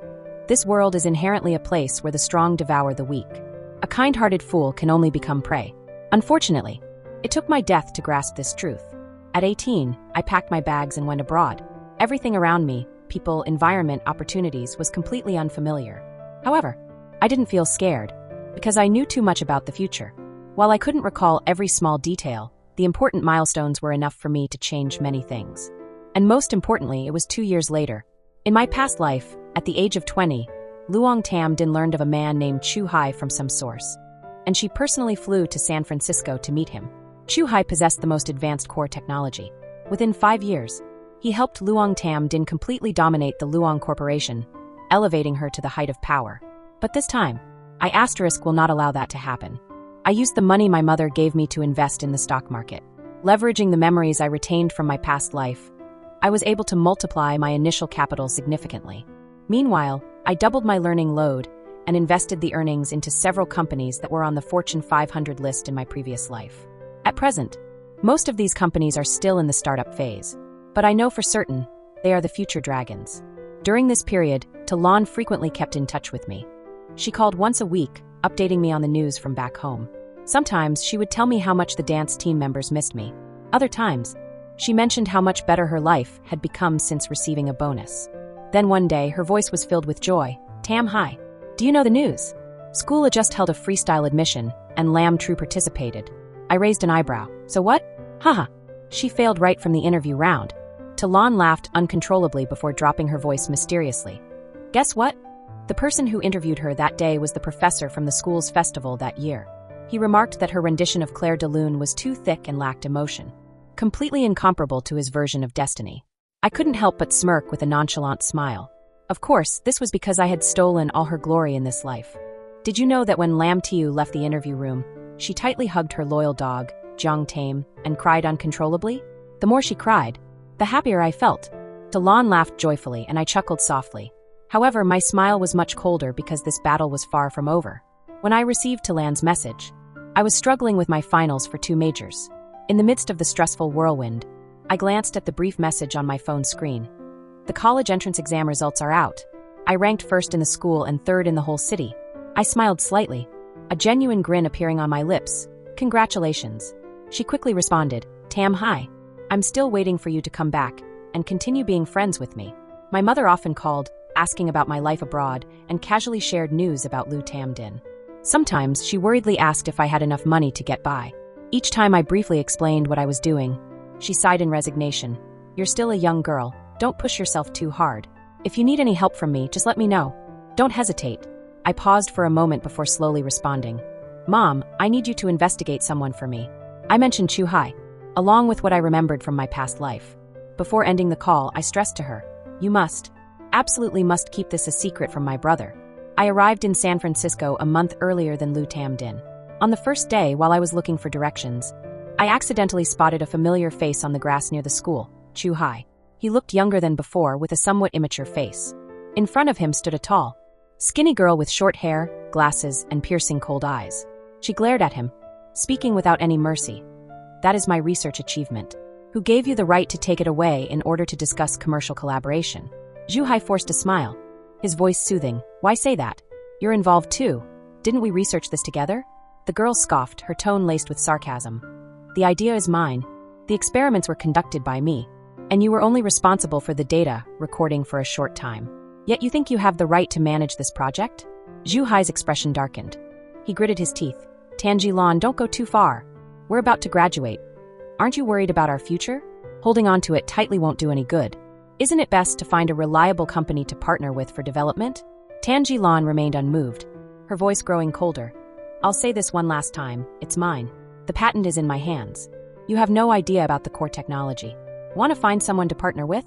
This world is inherently a place where the strong devour the weak. A kind-hearted fool can only become prey. Unfortunately, it took my death to grasp this truth. At 18, I packed my bags and went abroad. Everything around me, people, environment, opportunities, was completely unfamiliar. However, I didn't feel scared, because I knew too much about the future. While I couldn't recall every small detail, the important milestones were enough for me to change many things. And most importantly, it was 2 years later. In my past life, at the age of 20, Luong Tam Din learned of a man named Chu Hai from some source, and she personally flew to San Francisco to meet him. Chu Hai possessed the most advanced core technology. Within 5 years, he helped Luong Tam Din completely dominate the Luong Corporation, elevating her to the height of power. But this time, I will not allow that to happen. I used the money my mother gave me to invest in the stock market. Leveraging the memories I retained from my past life, I was able to multiply my initial capital significantly. Meanwhile, I doubled my learning load and invested the earnings into several companies that were on the Fortune 500 list in my previous life. At present, most of these companies are still in the startup phase, but I know for certain they are the future dragons. During this period, Talon frequently kept in touch with me. She called once a week, updating me on the news from back home. Sometimes she would tell me how much the dance team members missed me. Other times, she mentioned how much better her life had become since receiving a bonus. Then one day, her voice was filled with joy. Tam, hi. Do you know the news? School had just held a freestyle admission, and Lam Tru participated. I raised an eyebrow. So what? Haha. She failed right from the interview round. Talon laughed uncontrollably before dropping her voice mysteriously. Guess what? The person who interviewed her that day was the professor from the school's festival that year. He remarked that her rendition of Claire de Lune was too thick and lacked emotion, completely incomparable to his version of Destiny. I couldn't help but smirk with a nonchalant smile. Of course, this was because I had stolen all her glory in this life. Did you know that when Lam Tiu left the interview room, she tightly hugged her loyal dog, Jiang Tame, and cried uncontrollably? The more she cried, the happier I felt. Talon laughed joyfully, and I chuckled softly. However, my smile was much colder because this battle was far from over. When I received Talon's message, I was struggling with my finals for 2 majors. In the midst of the stressful whirlwind, I glanced at the brief message on my phone screen. The college entrance exam results are out. I ranked first in the school and third in the whole city. I smiled slightly, a genuine grin appearing on my lips. Congratulations. She quickly responded, Tam, hi. I'm still waiting for you to come back and continue being friends with me. My mother often called, asking about my life abroad, and casually shared news about Lu Tam Din. Sometimes she worriedly asked if I had enough money to get by. Each time I briefly explained what I was doing, she sighed in resignation. You're still a young girl. Don't push yourself too hard. If you need any help from me, just let me know. Don't hesitate. I paused for a moment before slowly responding. Mom, I need you to investigate someone for me. I mentioned Chu Hai, along with what I remembered from my past life. Before ending the call, I stressed to her, you absolutely must keep this a secret from my brother. I arrived in San Francisco a month earlier than Lu Tam Din. On the first day, while I was looking for directions, I accidentally spotted a familiar face on the grass near the school, Chu Hai. He looked younger than before, with a somewhat immature face. In front of him stood a tall, skinny girl with short hair, glasses, and piercing cold eyes. She glared at him, speaking without any mercy. That is my research achievement. Who gave you the right to take it away in order to discuss commercial collaboration? Zhu Hai forced a smile, his voice soothing. Why say that? You're involved too. Didn't we research this together? The girl scoffed, her tone laced with sarcasm. The idea is mine. The experiments were conducted by me, and you were only responsible for the data recording for a short time. Yet you think you have the right to manage this project? Zhu Hai's expression darkened. He gritted his teeth. Tanji Lan, don't go too far. We're about to graduate. Aren't you worried about our future? Holding on to it tightly won't do any good. Isn't it best to find a reliable company to partner with for development? Tanji Lan remained unmoved, her voice growing colder. I'll say this one last time, it's mine. The patent is in my hands. You have no idea about the core technology. Want to find someone to partner with?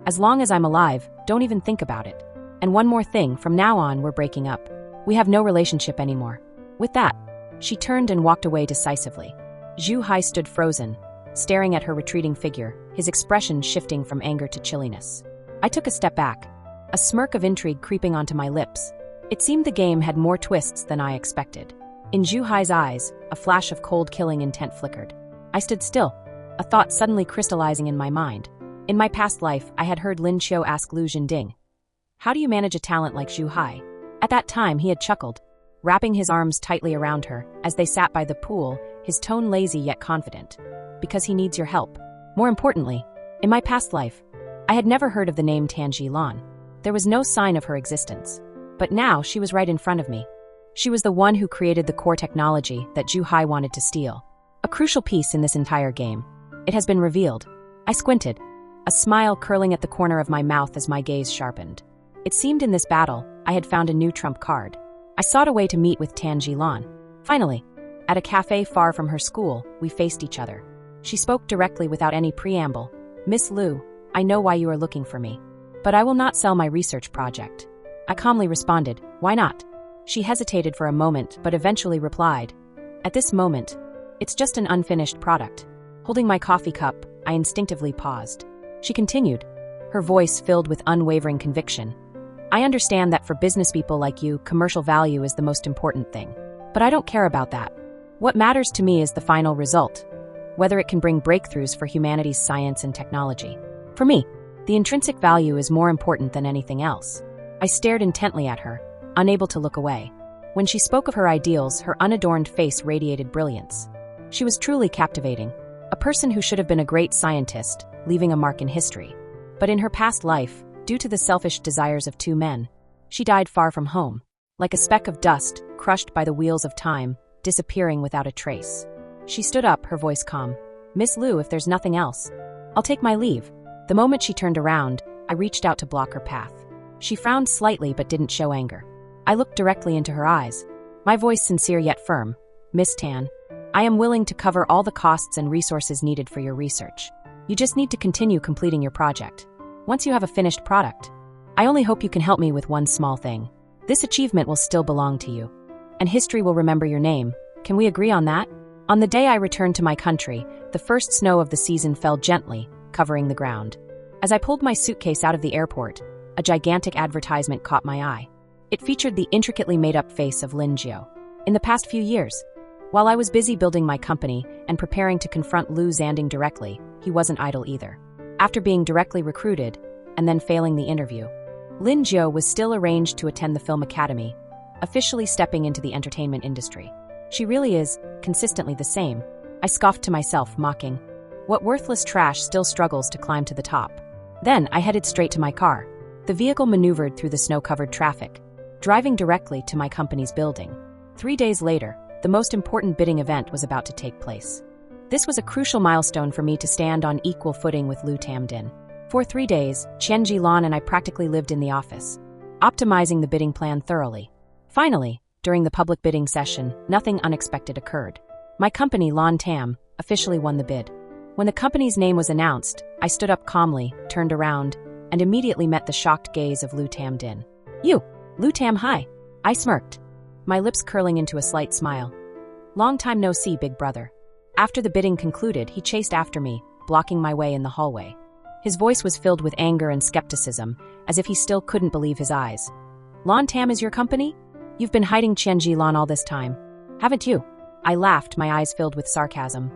As long as I'm alive, don't even think about it. And one more thing, from now on we're breaking up. We have no relationship anymore. With that, she turned and walked away decisively. Zhu Hai stood frozen, staring at her retreating figure, his expression shifting from anger to chilliness. I took a step back, a smirk of intrigue creeping onto my lips. It seemed the game had more twists than I expected. In Zhu Hai's eyes, a flash of cold killing intent flickered. I stood still, a thought suddenly crystallizing in my mind. In my past life, I had heard Lin Qiu ask Lu Zhending, "How do you manage a talent like Zhu Hai?" At that time, he had chuckled, wrapping his arms tightly around her as they sat by the pool, his tone lazy yet confident. Because he needs your help. More importantly, in my past life, I had never heard of the name Tanji Lan. There was no sign of her existence. But now she was right in front of me. She was the one who created the core technology that Zhu Hai wanted to steal. A crucial piece in this entire game. It has been revealed. I squinted, a smile curling at the corner of my mouth as my gaze sharpened. It seemed in this battle, I had found a new trump card. I sought a way to meet with Tanji Lan. Finally, at a cafe far from her school, we faced each other. She spoke directly without any preamble. "Miss Lu, I know why you are looking for me. But I will not sell my research project." I calmly responded, "Why not?" She hesitated for a moment but eventually replied, "At this moment, it's just an unfinished product." Holding my coffee cup, I instinctively paused. She continued, her voice filled with unwavering conviction. "I understand that for business people like you, commercial value is the most important thing. But I don't care about that. What matters to me is the final result, whether it can bring breakthroughs for humanity's science and technology. For me, the intrinsic value is more important than anything else." I stared intently at her, unable to look away. When she spoke of her ideals, her unadorned face radiated brilliance. She was truly captivating, a person who should have been a great scientist, leaving a mark in history. But in her past life, due to the selfish desires of two men, she died far from home, like a speck of dust crushed by the wheels of time, disappearing without a trace. She stood up, her voice calm. "Miss Lu, if there's nothing else, I'll take my leave." The moment she turned around, I reached out to block her path. She frowned slightly but didn't show anger. I looked directly into her eyes, my voice sincere yet firm. "Miss Tan, I am willing to cover all the costs and resources needed for your research. You just need to continue completing your project. Once you have a finished product, I only hope you can help me with one small thing. This achievement will still belong to you, and history will remember your name. Can we agree on that?" On the day I returned to my country, the first snow of the season fell gently, covering the ground. As I pulled my suitcase out of the airport, a gigantic advertisement caught my eye. It featured the intricately made-up face of Lin Qiu. In the past few years, while I was busy building my company and preparing to confront Lu Zhending directly, he wasn't idle either. After being directly recruited, and then failing the interview, Lin Qiu was still arranged to attend the Film Academy, officially stepping into the entertainment industry. She really is, consistently the same. I scoffed to myself, mocking, "What worthless trash still struggles to climb to the top?" Then I headed straight to my car. The vehicle maneuvered through the snow-covered traffic, driving directly to my company's building. 3 days later, the most important bidding event was about to take place. This was a crucial milestone for me to stand on equal footing with Lu Tamdin. For 3 days, Qianji Lan and I practically lived in the office, optimizing the bidding plan thoroughly. Finally, during the public bidding session, nothing unexpected occurred. My company, Lan Tam, officially won the bid. When the company's name was announced, I stood up calmly, turned around, and immediately met the shocked gaze of Lu Tamdin. "You, Lu Tam Hai." I smirked, my lips curling into a slight smile. "Long time no see, big brother." After the bidding concluded, he chased after me, blocking my way in the hallway. His voice was filled with anger and skepticism, as if he still couldn't believe his eyes. "Lan Tam is your company? You've been hiding Qianji Lan all this time, haven't you?" I laughed, my eyes filled with sarcasm.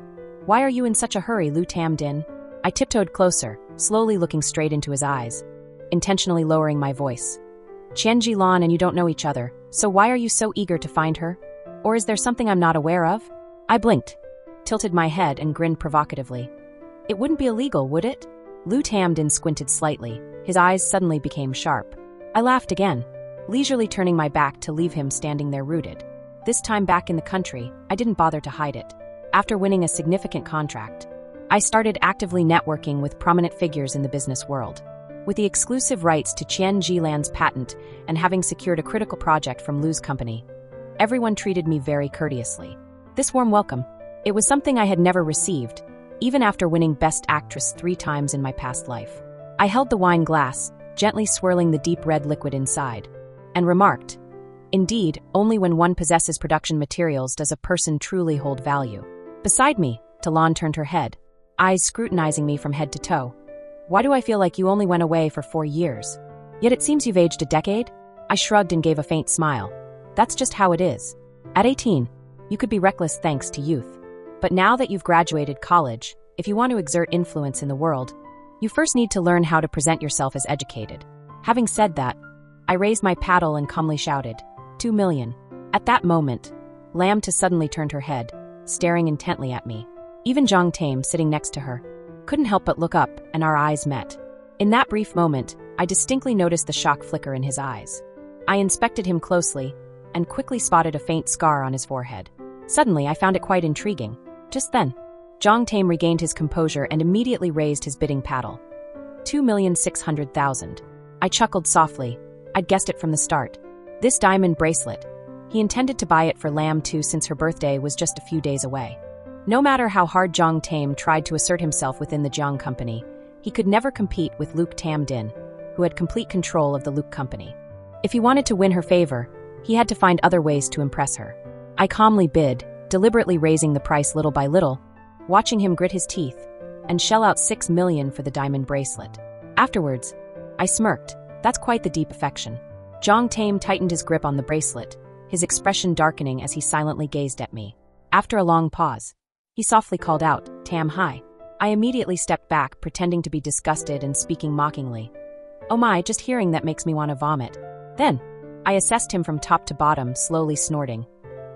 "Why are you in such a hurry, Lu Tamdin?" I tiptoed closer, slowly looking straight into his eyes, intentionally lowering my voice. "Qianji Lan and you don't know each other, so why are you so eager to find her? Or is there something I'm not aware of?" I blinked, tilted my head and grinned provocatively. "It wouldn't be illegal, would it?" Lu Tamdin squinted slightly, his eyes suddenly became sharp. I laughed again. leisurely turning my back to leave him standing there rooted. This time back in the country, I didn't bother to hide it. After winning a significant contract, I started actively networking with prominent figures in the business world. With the exclusive rights to Qian Jilan's patent and having secured a critical project from Lu's company, everyone treated me very courteously. This warm welcome, it was something I had never received, even after winning Best Actress 3 times in my past life. I held the wine glass, gently swirling the deep red liquid inside, and remarked, "Indeed, only when one possesses production materials does a person truly hold value." Beside me, Talon turned her head, eyes scrutinizing me from head to toe. "Why do I feel like you only went away for 4 years? Yet it seems you've aged a decade?" I shrugged and gave a faint smile. "That's just how it is. At 18, you could be reckless thanks to youth. But now that you've graduated college, if you want to exert influence in the world, you first need to learn how to present yourself as educated." Having said that, I raised my paddle and calmly shouted, 2 million. At that moment, Lam-Ta suddenly turned her head, staring intently at me. Even Zhang Tame, sitting next to her, couldn't help but look up, and our eyes met. In that brief moment, I distinctly noticed the shock flicker in his eyes. I inspected him closely, and quickly spotted a faint scar on his forehead. Suddenly, I found it quite intriguing. Just then, Zhang Tame regained his composure and immediately raised his bidding paddle. 2,600,000. I chuckled softly. I'd guessed it from the start. This diamond bracelet. He intended to buy it for Lam-Tu since her birthday was just a few days away. No matter how hard Zhang Tame tried to assert himself within the Jiang company, he could never compete with Luke Tam Din, who had complete control of the Luke company. If he wanted to win her favor, he had to find other ways to impress her. I calmly bid, deliberately raising the price little by little, watching him grit his teeth and shell out 6 million for the diamond bracelet. Afterwards, I smirked. That's quite the deep affection. Zhang Tame tightened his grip on the bracelet, his expression darkening as he silently gazed at me. After a long pause, he softly called out, "Tam Hai." I immediately stepped back, pretending to be disgusted and speaking mockingly. "Oh my, just hearing that makes me want to vomit." Then, I assessed him from top to bottom, slowly snorting.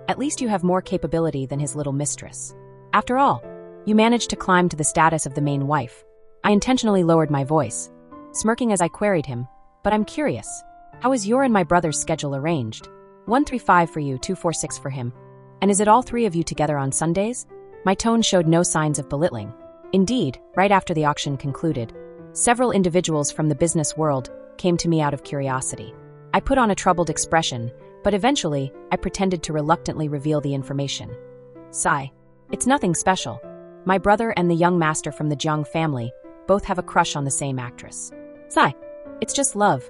"At least you have more capability than his little mistress. After all, you managed to climb to the status of the main wife." I intentionally lowered my voice, smirking as I queried him, "But I'm curious. How is your and my brother's schedule arranged? 135 for you, 246 for him. And is it all 3 of you together on Sundays?" My tone showed no signs of belittling. Indeed, right after the auction concluded, several individuals from the business world came to me out of curiosity. I put on a troubled expression, but eventually, I pretended to reluctantly reveal the information. "Sigh. It's nothing special. My brother and the young master from the Jiang family both have a crush on the same actress. Sigh. It's just love.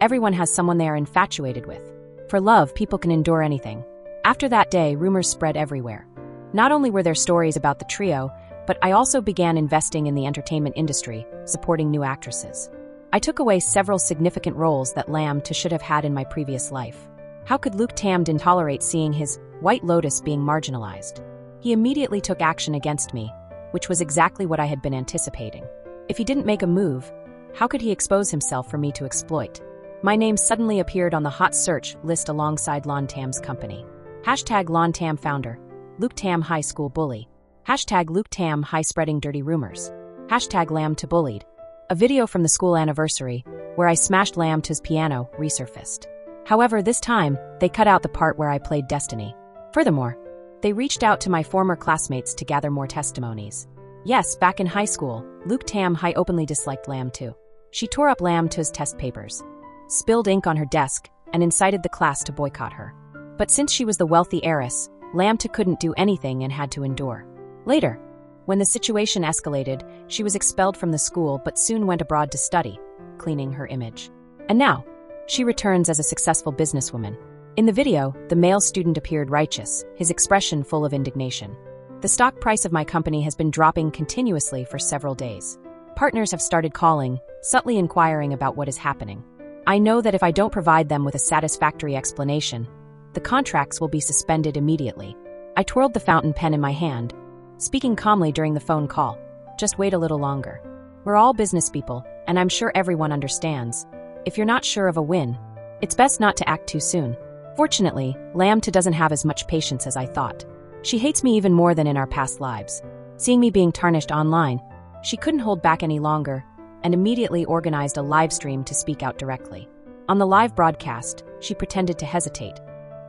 Everyone has someone they are infatuated with. For love, people can endure anything." After that day, rumors spread everywhere. Not only were there stories about the trio, but I also began investing in the entertainment industry, supporting new actresses. I took away several significant roles that Lam-Ta should have had in my previous life. How could Luke Tam Din tolerate seeing his White Lotus being marginalized? He immediately took action against me, which was exactly what I had been anticipating. If he didn't make a move, how could he expose himself for me to exploit? My name suddenly appeared on the hot search list alongside Lon Tam's company. Hashtag Lon Tam founder. Luke Tam High School bully. Hashtag Luke Tam High spreading dirty rumors. Hashtag Lam-Ta bullied. A video from the school anniversary, where I smashed Lam-Ta's piano, resurfaced. However, this time, they cut out the part where I played Destiny. Furthermore, they reached out to my former classmates to gather more testimonies. Yes, back in high school, Luke Tam High openly disliked Lam-Ta. She tore up Lam-Ta's test papers, spilled ink on her desk, and incited the class to boycott her. But since she was the wealthy heiress, Lam-Ta couldn't do anything and had to endure. Later, when the situation escalated, she was expelled from the school but soon went abroad to study, cleaning her image. And now, she returns as a successful businesswoman. In the video, the male student appeared righteous, his expression full of indignation. The stock price of my company has been dropping continuously for several days. Partners have started calling, subtly inquiring about what is happening. I know that if I don't provide them with a satisfactory explanation, the contracts will be suspended immediately. I twirled the fountain pen in my hand, speaking calmly during the phone call. Just wait a little longer. We're all business people, and I'm sure everyone understands. If you're not sure of a win, it's best not to act too soon. Fortunately, Lam-Ta doesn't have as much patience as I thought. She hates me even more than in our past lives. Seeing me being tarnished online, she couldn't hold back any longer and immediately organized a live stream to speak out directly. On the live broadcast, she pretended to hesitate,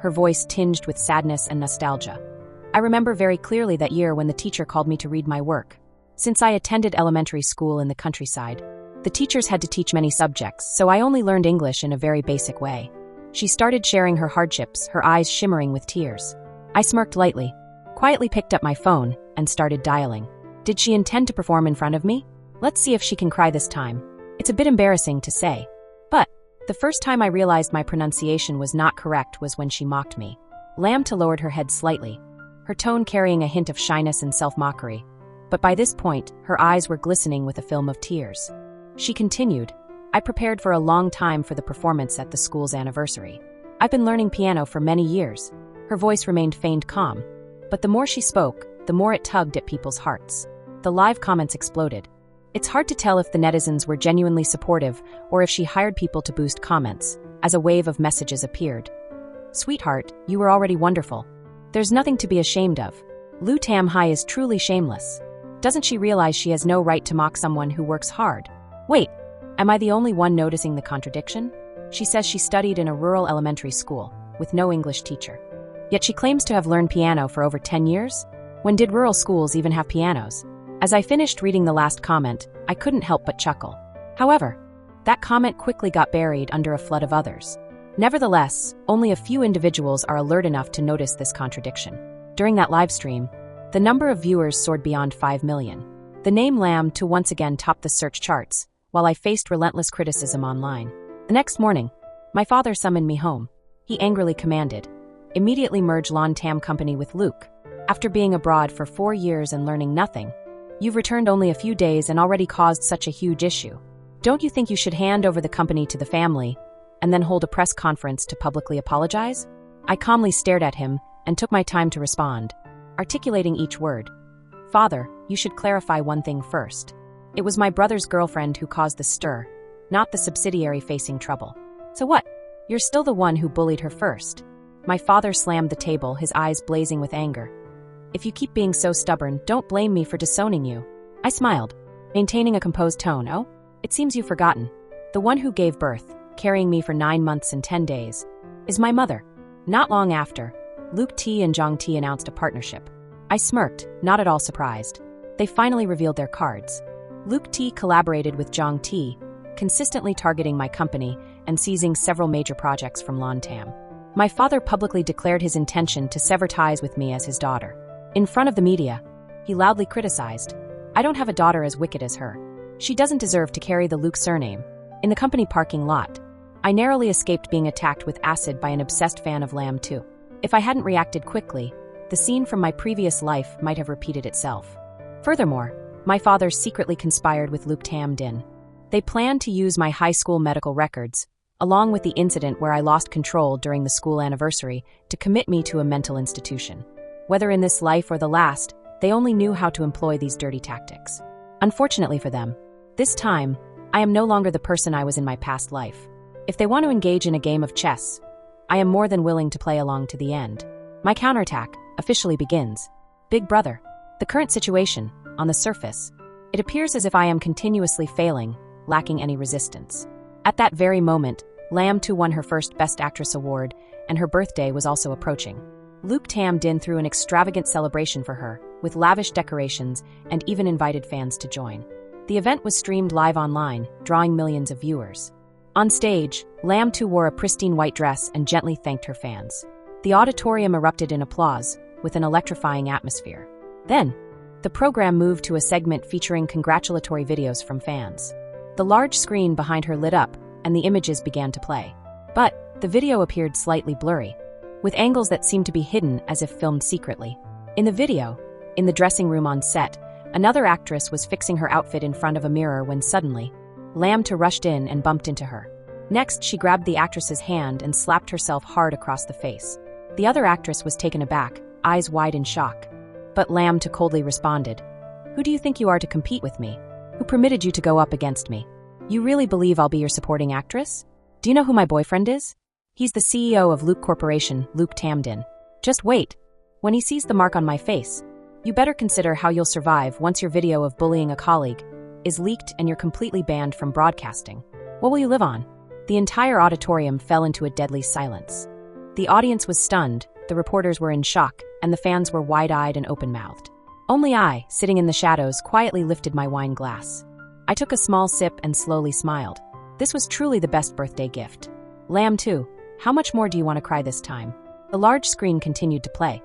her voice tinged with sadness and nostalgia. I remember very clearly that year when the teacher called me to read my work. Since I attended elementary school in the countryside, the teachers had to teach many subjects, so I only learned English in a very basic way. She started sharing her hardships, her eyes shimmering with tears. I smirked lightly, quietly picked up my phone, and started dialing. Did she intend to perform in front of me? Let's see if she can cry this time. It's a bit embarrassing to say, but the first time I realized my pronunciation was not correct was when she mocked me. Lamta lowered her head slightly, her tone carrying a hint of shyness and self-mockery. But by this point, her eyes were glistening with a film of tears. She continued, I prepared for a long time for the performance at the school's anniversary. I've been learning piano for many years. Her voice remained feigned calm, but the more she spoke, the more it tugged at people's hearts. The live comments exploded. It's hard to tell if the netizens were genuinely supportive or if she hired people to boost comments, as a wave of messages appeared. Sweetheart, you were already wonderful. There's nothing to be ashamed of. Lu Tam Hai is truly shameless. Doesn't she realize she has no right to mock someone who works hard? Wait, am I the only one noticing the contradiction? She says she studied in a rural elementary school, with no English teacher. Yet she claims to have learned piano for over 10 years? When did rural schools even have pianos? As I finished reading the last comment, I couldn't help but chuckle. However, that comment quickly got buried under a flood of others. Nevertheless, only a few individuals are alert enough to notice this contradiction. During that live stream, the number of viewers soared beyond 5 million. The name Lamta once again topped the search charts, while I faced relentless criticism online. The next morning, my father summoned me home. He angrily commanded, immediately merge Lon Tam Company with Luke. After being abroad for 4 years and learning nothing, you've returned only a few days and already caused such a huge issue. Don't you think you should hand over the company to the family and then hold a press conference to publicly apologize? I calmly stared at him and took my time to respond, articulating each word. Father, you should clarify one thing first. It was my brother's girlfriend who caused the stir, not the subsidiary facing trouble. So what? You're still the one who bullied her first. My father slammed the table, his eyes blazing with anger. If you keep being so stubborn, don't blame me for disowning you. I smiled, maintaining a composed tone. Oh, it seems you've forgotten. The one who gave birth, carrying me for 9 months and 10 days, is my mother. Not long after, Luke T and Zhang T announced a partnership. I smirked, not at all surprised. They finally revealed their cards. Luke T collaborated with Zhang T, consistently targeting my company and seizing several major projects from Lon Tam. My father publicly declared his intention to sever ties with me as his daughter. In front of the media, he loudly criticized, I don't have a daughter as wicked as her. She doesn't deserve to carry the Luke surname. In the company parking lot, I narrowly escaped being attacked with acid by an obsessed fan of Lam 2. If I hadn't reacted quickly, the scene from my previous life might have repeated itself. Furthermore, my father secretly conspired with Luke Tam Din. They planned to use my high school medical records, along with the incident where I lost control during the school anniversary, to commit me to a mental institution. Whether in this life or the last, they only knew how to employ these dirty tactics. Unfortunately for them, this time, I am no longer the person I was in my past life. If they want to engage in a game of chess, I am more than willing to play along to the end. My counterattack officially begins. Big Brother. The current situation, on the surface, it appears as if I am continuously failing, lacking any resistance. At that very moment, Lam 2 won her first Best Actress award, and her birthday was also approaching. Luke Tam Din threw an extravagant celebration for her, with lavish decorations and even invited fans to join. The event was streamed live online, drawing millions of viewers. On stage, Lam 2 wore a pristine white dress and gently thanked her fans. The auditorium erupted in applause, with an electrifying atmosphere. Then, the program moved to a segment featuring congratulatory videos from fans. The large screen behind her lit up, and the images began to play. But the video appeared slightly blurry, with angles that seemed to be hidden as if filmed secretly. In the video, in the dressing room on set, another actress was fixing her outfit in front of a mirror when suddenly, Lam 2 rushed in and bumped into her. Next, she grabbed the actress's hand and slapped herself hard across the face. The other actress was taken aback, eyes wide in shock. But Lam 2 coldly responded, Who do you think you are to compete with me? Who permitted you to go up against me? You really believe I'll be your supporting actress? Do you know who my boyfriend is? He's the CEO of Luke Corporation, Luke Tam Din. Just wait. When he sees the mark on my face, you better consider how you'll survive once your video of bullying a colleague is leaked and you're completely banned from broadcasting. What will you live on? The entire auditorium fell into a deadly silence. The audience was stunned, the reporters were in shock, and the fans were wide-eyed and open-mouthed. Only I, sitting in the shadows, quietly lifted my wine glass. I took a small sip and slowly smiled. This was truly the best birthday gift. Lamb 2, how much more do you want to cry this time? The large screen continued to play.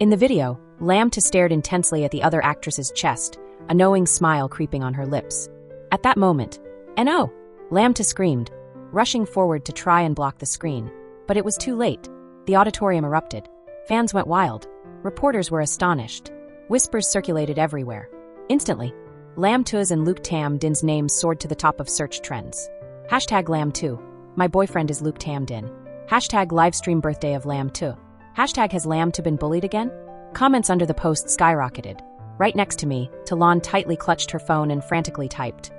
In the video, Lamb 2 stared intensely at the other actress's chest, a knowing smile creeping on her lips. At that moment, "No!" Lamb 2 screamed, rushing forward to try and block the screen. But it was too late. The auditorium erupted. Fans went wild. Reporters were astonished. Whispers circulated everywhere. Instantly, Lamb 2's and Luke Tam Din's names soared to the top of search trends. Hashtag Lamb 2. My boyfriend is Luke Tam Din. Hashtag livestream birthday of Lamb 2. Hashtag has Lamb 2 been bullied again? Comments under the post skyrocketed. Right next to me, Talon tightly clutched her phone and frantically typed,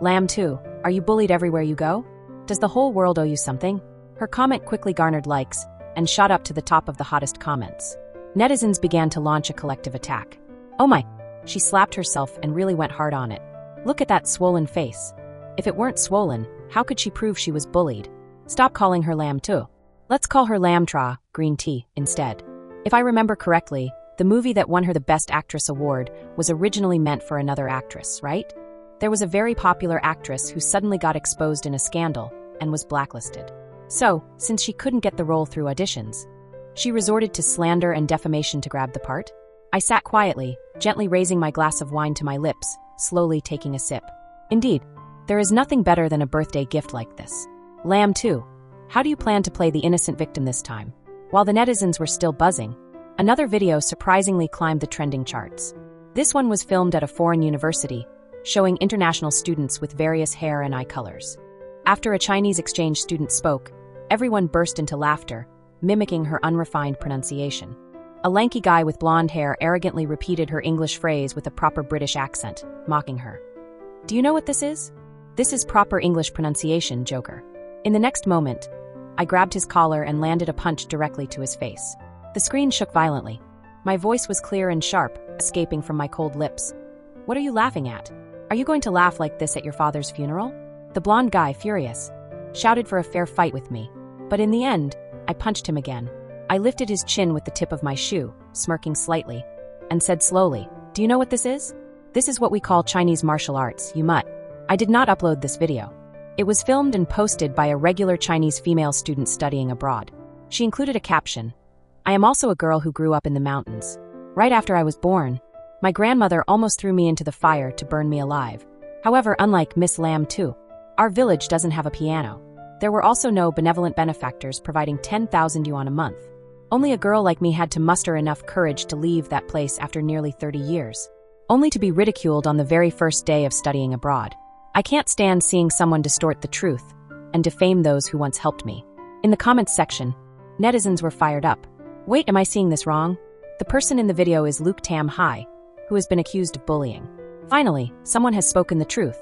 "Lamb 2, are you bullied everywhere you go? Does the whole world owe you something?" Her comment quickly garnered likes and shot up to the top of the hottest comments. Netizens began to launch a collective attack. "Oh my!" She slapped herself and really went hard on it. "Look at that swollen face. If it weren't swollen, how could she prove she was bullied? Stop calling her Lamb 2. Let's call her Lamb Tra, green tea, instead." If I remember correctly, the movie that won her the Best Actress award was originally meant for another actress, right? There was a very popular actress who suddenly got exposed in a scandal and was blacklisted. So, since she couldn't get the role through auditions, she resorted to slander and defamation to grab the part. I sat quietly, gently raising my glass of wine to my lips, slowly taking a sip. Indeed, there is nothing better than a birthday gift like this. Lamb 2, how do you plan to play the innocent victim this time? While the netizens were still buzzing, another video surprisingly climbed the trending charts. This one was filmed at a foreign university, showing international students with various hair and eye colors. After a Chinese exchange student spoke, everyone burst into laughter, mimicking her unrefined pronunciation. A lanky guy with blonde hair arrogantly repeated her English phrase with a proper British accent, mocking her. "Do you know what this is? This is proper English pronunciation, joker." In the next moment, I grabbed his collar and landed a punch directly to his face. The screen shook violently. My voice was clear and sharp, escaping from my cold lips. "What are you laughing at? Are you going to laugh like this at your father's funeral?" The blonde guy, furious, shouted for a fair fight with me. But in the end, I punched him again. I lifted his chin with the tip of my shoe, smirking slightly, and said slowly, "Do you know what this is? This is what we call Chinese martial arts, you mutt." I did not upload this video. It was filmed and posted by a regular Chinese female student studying abroad. She included a caption, "I am also a girl who grew up in the mountains. Right after I was born, my grandmother almost threw me into the fire to burn me alive. However, unlike Miss Lamb 2, our village doesn't have a piano. There were also no benevolent benefactors providing 10,000 yuan a month. Only a girl like me had to muster enough courage to leave that place after nearly 30 years, only to be ridiculed on the very first day of studying abroad. I can't stand seeing someone distort the truth and defame those who once helped me." In the comments section, netizens were fired up. "Wait, am I seeing this wrong? The person in the video is Luke Tam Hai, who has been accused of bullying. Finally, someone has spoken the truth.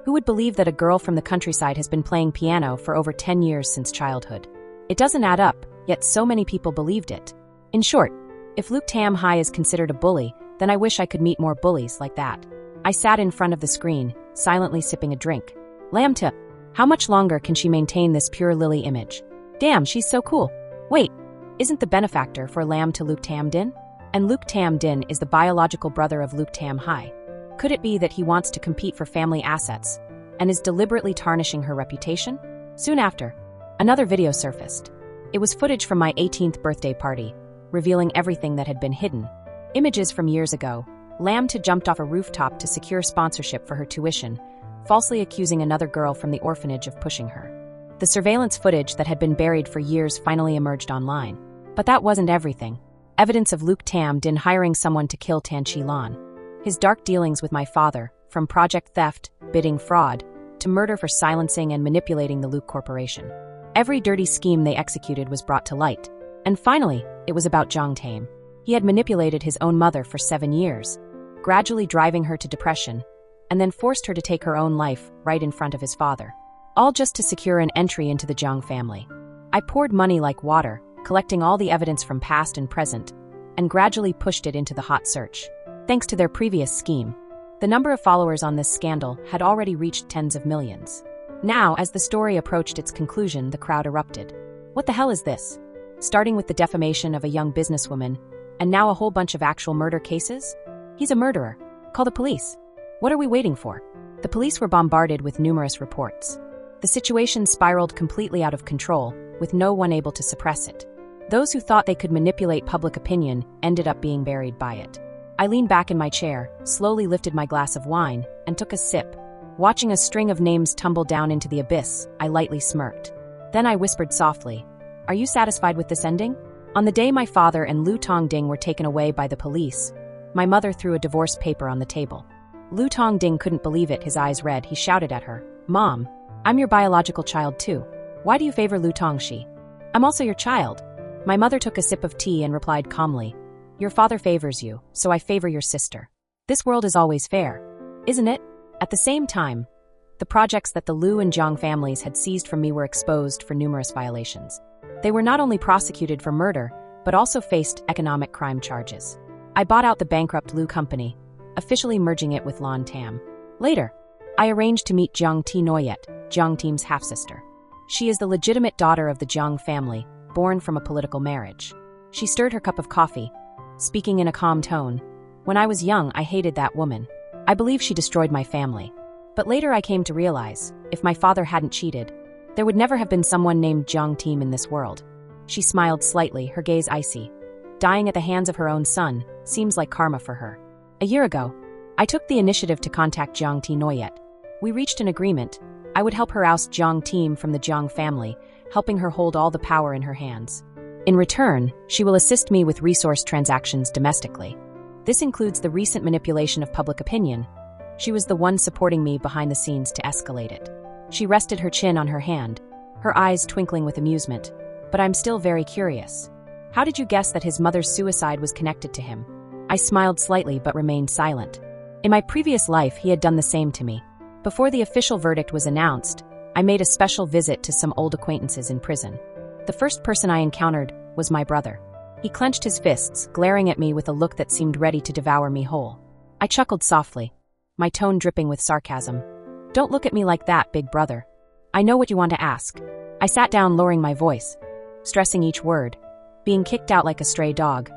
Who would believe that a girl from the countryside has been playing piano for over 10 years since childhood? It doesn't add up, yet so many people believed it. In short, if Luke Tam Hai is considered a bully, then I wish I could meet more bullies like that." I sat in front of the screen, silently sipping a drink. Lamb 2, how much longer can she maintain this pure lily image? Damn, she's so cool. Wait, isn't the benefactor for Lamb 2 Luke Tam Din? And Luke Tam Din is the biological brother of Luke Tam Hai. Could it be that he wants to compete for family assets and is deliberately tarnishing her reputation? Soon after, another video surfaced. It was footage from my 18th birthday party, revealing everything that had been hidden. Images from years ago. Lamb 2 jumped off a rooftop to secure sponsorship for her tuition, falsely accusing another girl from the orphanage of pushing her. The surveillance footage that had been buried for years finally emerged online. But that wasn't everything. Evidence of Luke Tam Din hiring someone to kill Tan Chi Lan. His dark dealings with my father, from project theft, bidding fraud, to murder for silencing and manipulating the Luke Corporation. Every dirty scheme they executed was brought to light. And finally, it was about Zhang Tame. He had manipulated his own mother for 7 years, gradually driving her to depression, and then forced her to take her own life right in front of his father. All just to secure an entry into the Zhang family. I poured money like water, collecting all the evidence from past and present, and gradually pushed it into the hot search. Thanks to their previous scheme, the number of followers on this scandal had already reached tens of millions. Now, as the story approached its conclusion, the crowd erupted. What the hell is this? Starting with the defamation of a young businesswoman, and now a whole bunch of actual murder cases? He's a murderer. Call the police. What are we waiting for? The police were bombarded with numerous reports. The situation spiraled completely out of control, with no one able to suppress it. Those who thought they could manipulate public opinion ended up being buried by it. I leaned back in my chair, slowly lifted my glass of wine, and took a sip. Watching a string of names tumble down into the abyss, I lightly smirked. Then I whispered softly, "Are you satisfied with this ending?" On the day my father and Lu Tongding were taken away by the police, my mother threw a divorce paper on the table. Lu Tongding couldn't believe it, his eyes red. He shouted at her, "Mom, I'm your biological child too. Why do you favor Lu Tongxi? I'm also your child." My mother took a sip of tea and replied calmly, "Your father favors you, so I favor your sister. This world is always fair, isn't it?" At the same time, the projects that the Lu and Jiang families had seized from me were exposed for numerous violations. They were not only prosecuted for murder, but also faced economic crime charges. I bought out the bankrupt Lu company, officially merging it with Lan Tam. Later, I arranged to meet Jiang Ti Noyet, Jiang Tim's half-sister. She is the legitimate daughter of the Jiang family, born from a political marriage. She stirred her cup of coffee, speaking in a calm tone. "When I was young, I hated that woman. I believe she destroyed my family. But later I came to realize, if my father hadn't cheated, there would never have been someone named Jiang Tim in this world." She smiled slightly, her gaze icy. Dying at the hands of her own son seems like karma for her. A year ago, I took the initiative to contact Jiang Ti Noyet. We reached an agreement. I would help her oust Jiang Tim from the Jiang family, helping her hold all the power in her hands. In return, she will assist me with resource transactions domestically. This includes the recent manipulation of public opinion. She was the one supporting me behind the scenes to escalate it. She rested her chin on her hand, her eyes twinkling with amusement. "But I'm still very curious. How did you guess that his mother's suicide was connected to him?" I smiled slightly but remained silent. In my previous life, he had done the same to me. Before the official verdict was announced, I made a special visit to some old acquaintances in prison. The first person I encountered was my brother. He clenched his fists, glaring at me with a look that seemed ready to devour me whole. I chuckled softly, my tone dripping with sarcasm. "Don't look at me like that, big brother. I know what you want to ask." I sat down, lowering my voice, stressing each word. Being kicked out like a stray dog.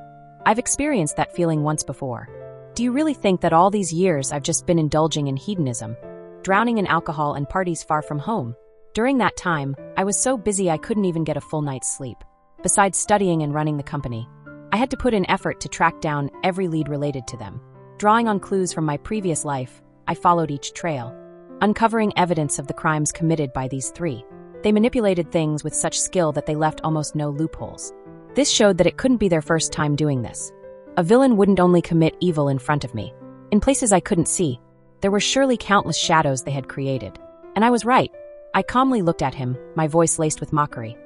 I've experienced that feeling once before. Do you really think that all these years I've just been indulging in hedonism, drowning in alcohol and parties far from home? During that time, I was so busy I couldn't even get a full night's sleep. Besides studying and running the company, I had to put in effort to track down every lead related to them. Drawing on clues from my previous life, I followed each trail, uncovering evidence of the crimes committed by these three. They manipulated things with such skill that they left almost no loopholes. This showed that it couldn't be their first time doing this. A villain wouldn't only commit evil in front of me. In places I couldn't see, there were surely countless shadows they had created. And I was right. I calmly looked at him, my voice laced with mockery.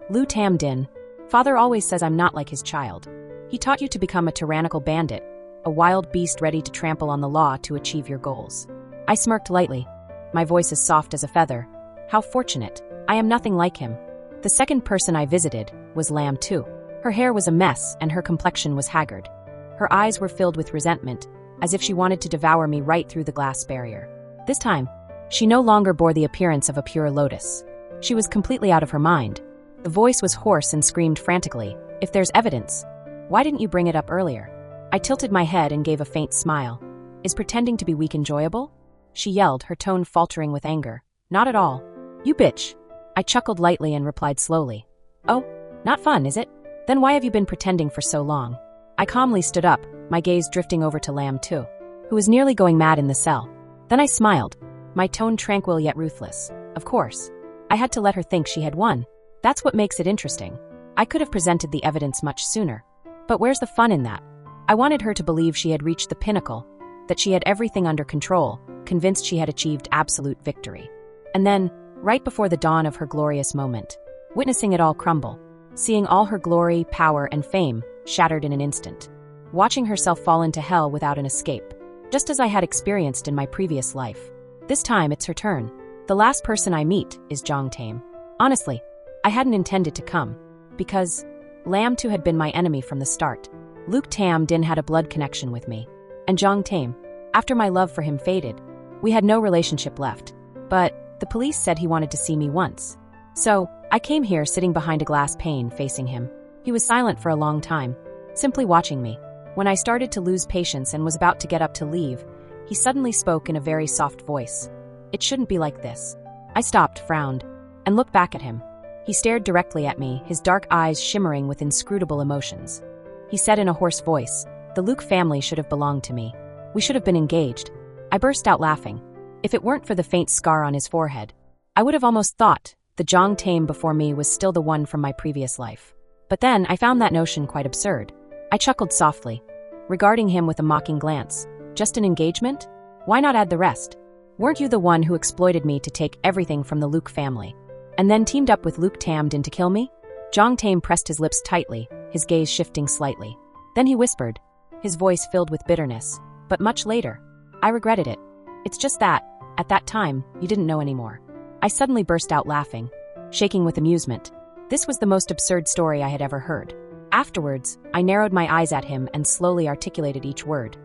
"Lu Tamdin, father always says I'm not like his child. He taught you to become a tyrannical bandit, a wild beast ready to trample on the law to achieve your goals." I smirked lightly, my voice as soft as a feather. "How fortunate. I am nothing like him." The second person I visited was Lam Tu. Her hair was a mess and her complexion was haggard. Her eyes were filled with resentment, as if she wanted to devour me right through the glass barrier. This time, she no longer bore the appearance of a pure lotus. She was completely out of her mind. The voice was hoarse and screamed frantically, "If there's evidence, why didn't you bring it up earlier?" I tilted my head and gave a faint smile. "Is pretending to be weak enjoyable?" She yelled, her tone faltering with anger. "Not at all. You bitch." I chuckled lightly and replied slowly. "Oh, not fun, is it? Then why have you been pretending for so long?" I calmly stood up, my gaze drifting over to Lam Tu, who was nearly going mad in the cell. Then I smiled, my tone tranquil yet ruthless. Of course. I had to let her think she had won. That's what makes it interesting. I could have presented the evidence much sooner. But where's the fun in that? I wanted her to believe she had reached the pinnacle, that she had everything under control, convinced she had achieved absolute victory. And then, right before the dawn of her glorious moment, witnessing it all crumble, seeing all her glory, power, and fame shattered in an instant, watching herself fall into hell without an escape, just as I had experienced in my previous life. This time, it's her turn. The last person I meet is Jiang Tam. Honestly, I hadn't intended to come, because Lam Tu had been my enemy from the start. Lu Tamdin had a blood connection with me, and Jiang Tam, after my love for him faded, we had no relationship left. But The police said he wanted to see me once. So, I came here sitting behind a glass pane facing him. He was silent for a long time, simply watching me. When I started to lose patience and was about to get up to leave, he suddenly spoke in a very soft voice. "It shouldn't be like this." I stopped, frowned, and looked back at him. He stared directly at me, his dark eyes shimmering with inscrutable emotions. He said in a hoarse voice, "The Luke family should have belonged to me. We should have been engaged." I burst out laughing. If it weren't for the faint scar on his forehead, I would have almost thought the Jong Tae before me was still the one from my previous life. But then I found that notion quite absurd. I chuckled softly, regarding him with a mocking glance. Just an engagement? Why not add the rest? Weren't you the one who exploited me to take everything from the Luke family, and then teamed up with Luke Tam Din to kill me? Jong Tae pressed his lips tightly, his gaze shifting slightly. Then he whispered, his voice filled with bitterness. But much later, I regretted it. It's just that, at that time, you didn't know anymore. I suddenly burst out laughing, shaking with amusement. This was the most absurd story I had ever heard. Afterwards, I narrowed my eyes at him and slowly articulated each word.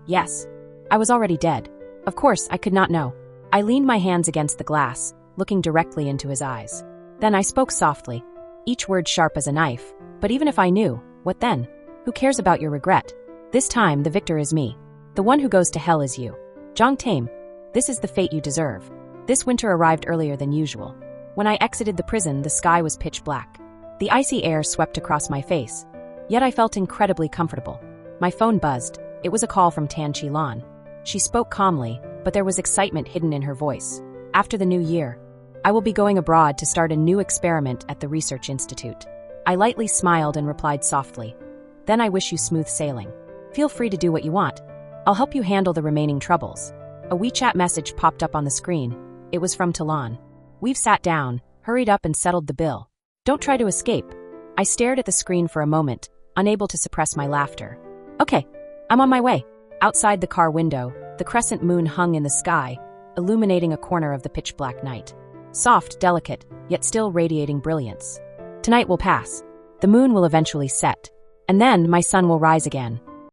Yes, I was already dead. Of course, I could not know. I leaned my hands against the glass, looking directly into his eyes. Then I spoke softly, each word sharp as a knife. But even if I knew, what then? Who cares about your regret? This time, the victor is me. The one who goes to hell is you. Jong Tae, this is the fate you deserve. This winter arrived earlier than usual. When I exited the prison, the sky was pitch black. The icy air swept across my face. Yet I felt incredibly comfortable. My phone buzzed. It was a call from Tan Chi Lan. She spoke calmly, but there was excitement hidden in her voice. After the new year, I will be going abroad to start a new experiment at the Research Institute. I lightly smiled and replied softly. Then I wish you smooth sailing. Feel free to do what you want. I'll help you handle the remaining troubles. A WeChat message popped up on the screen. It was from Talon. We've sat down, hurried up and settled the bill. Don't try to escape. I stared at the screen for a moment, unable to suppress my laughter. Okay, I'm on my way. Outside the car window, the crescent moon hung in the sky, illuminating a corner of the pitch-black night. Soft, delicate, yet still radiating brilliance. Tonight will pass. The moon will eventually set. And then my sun will rise again.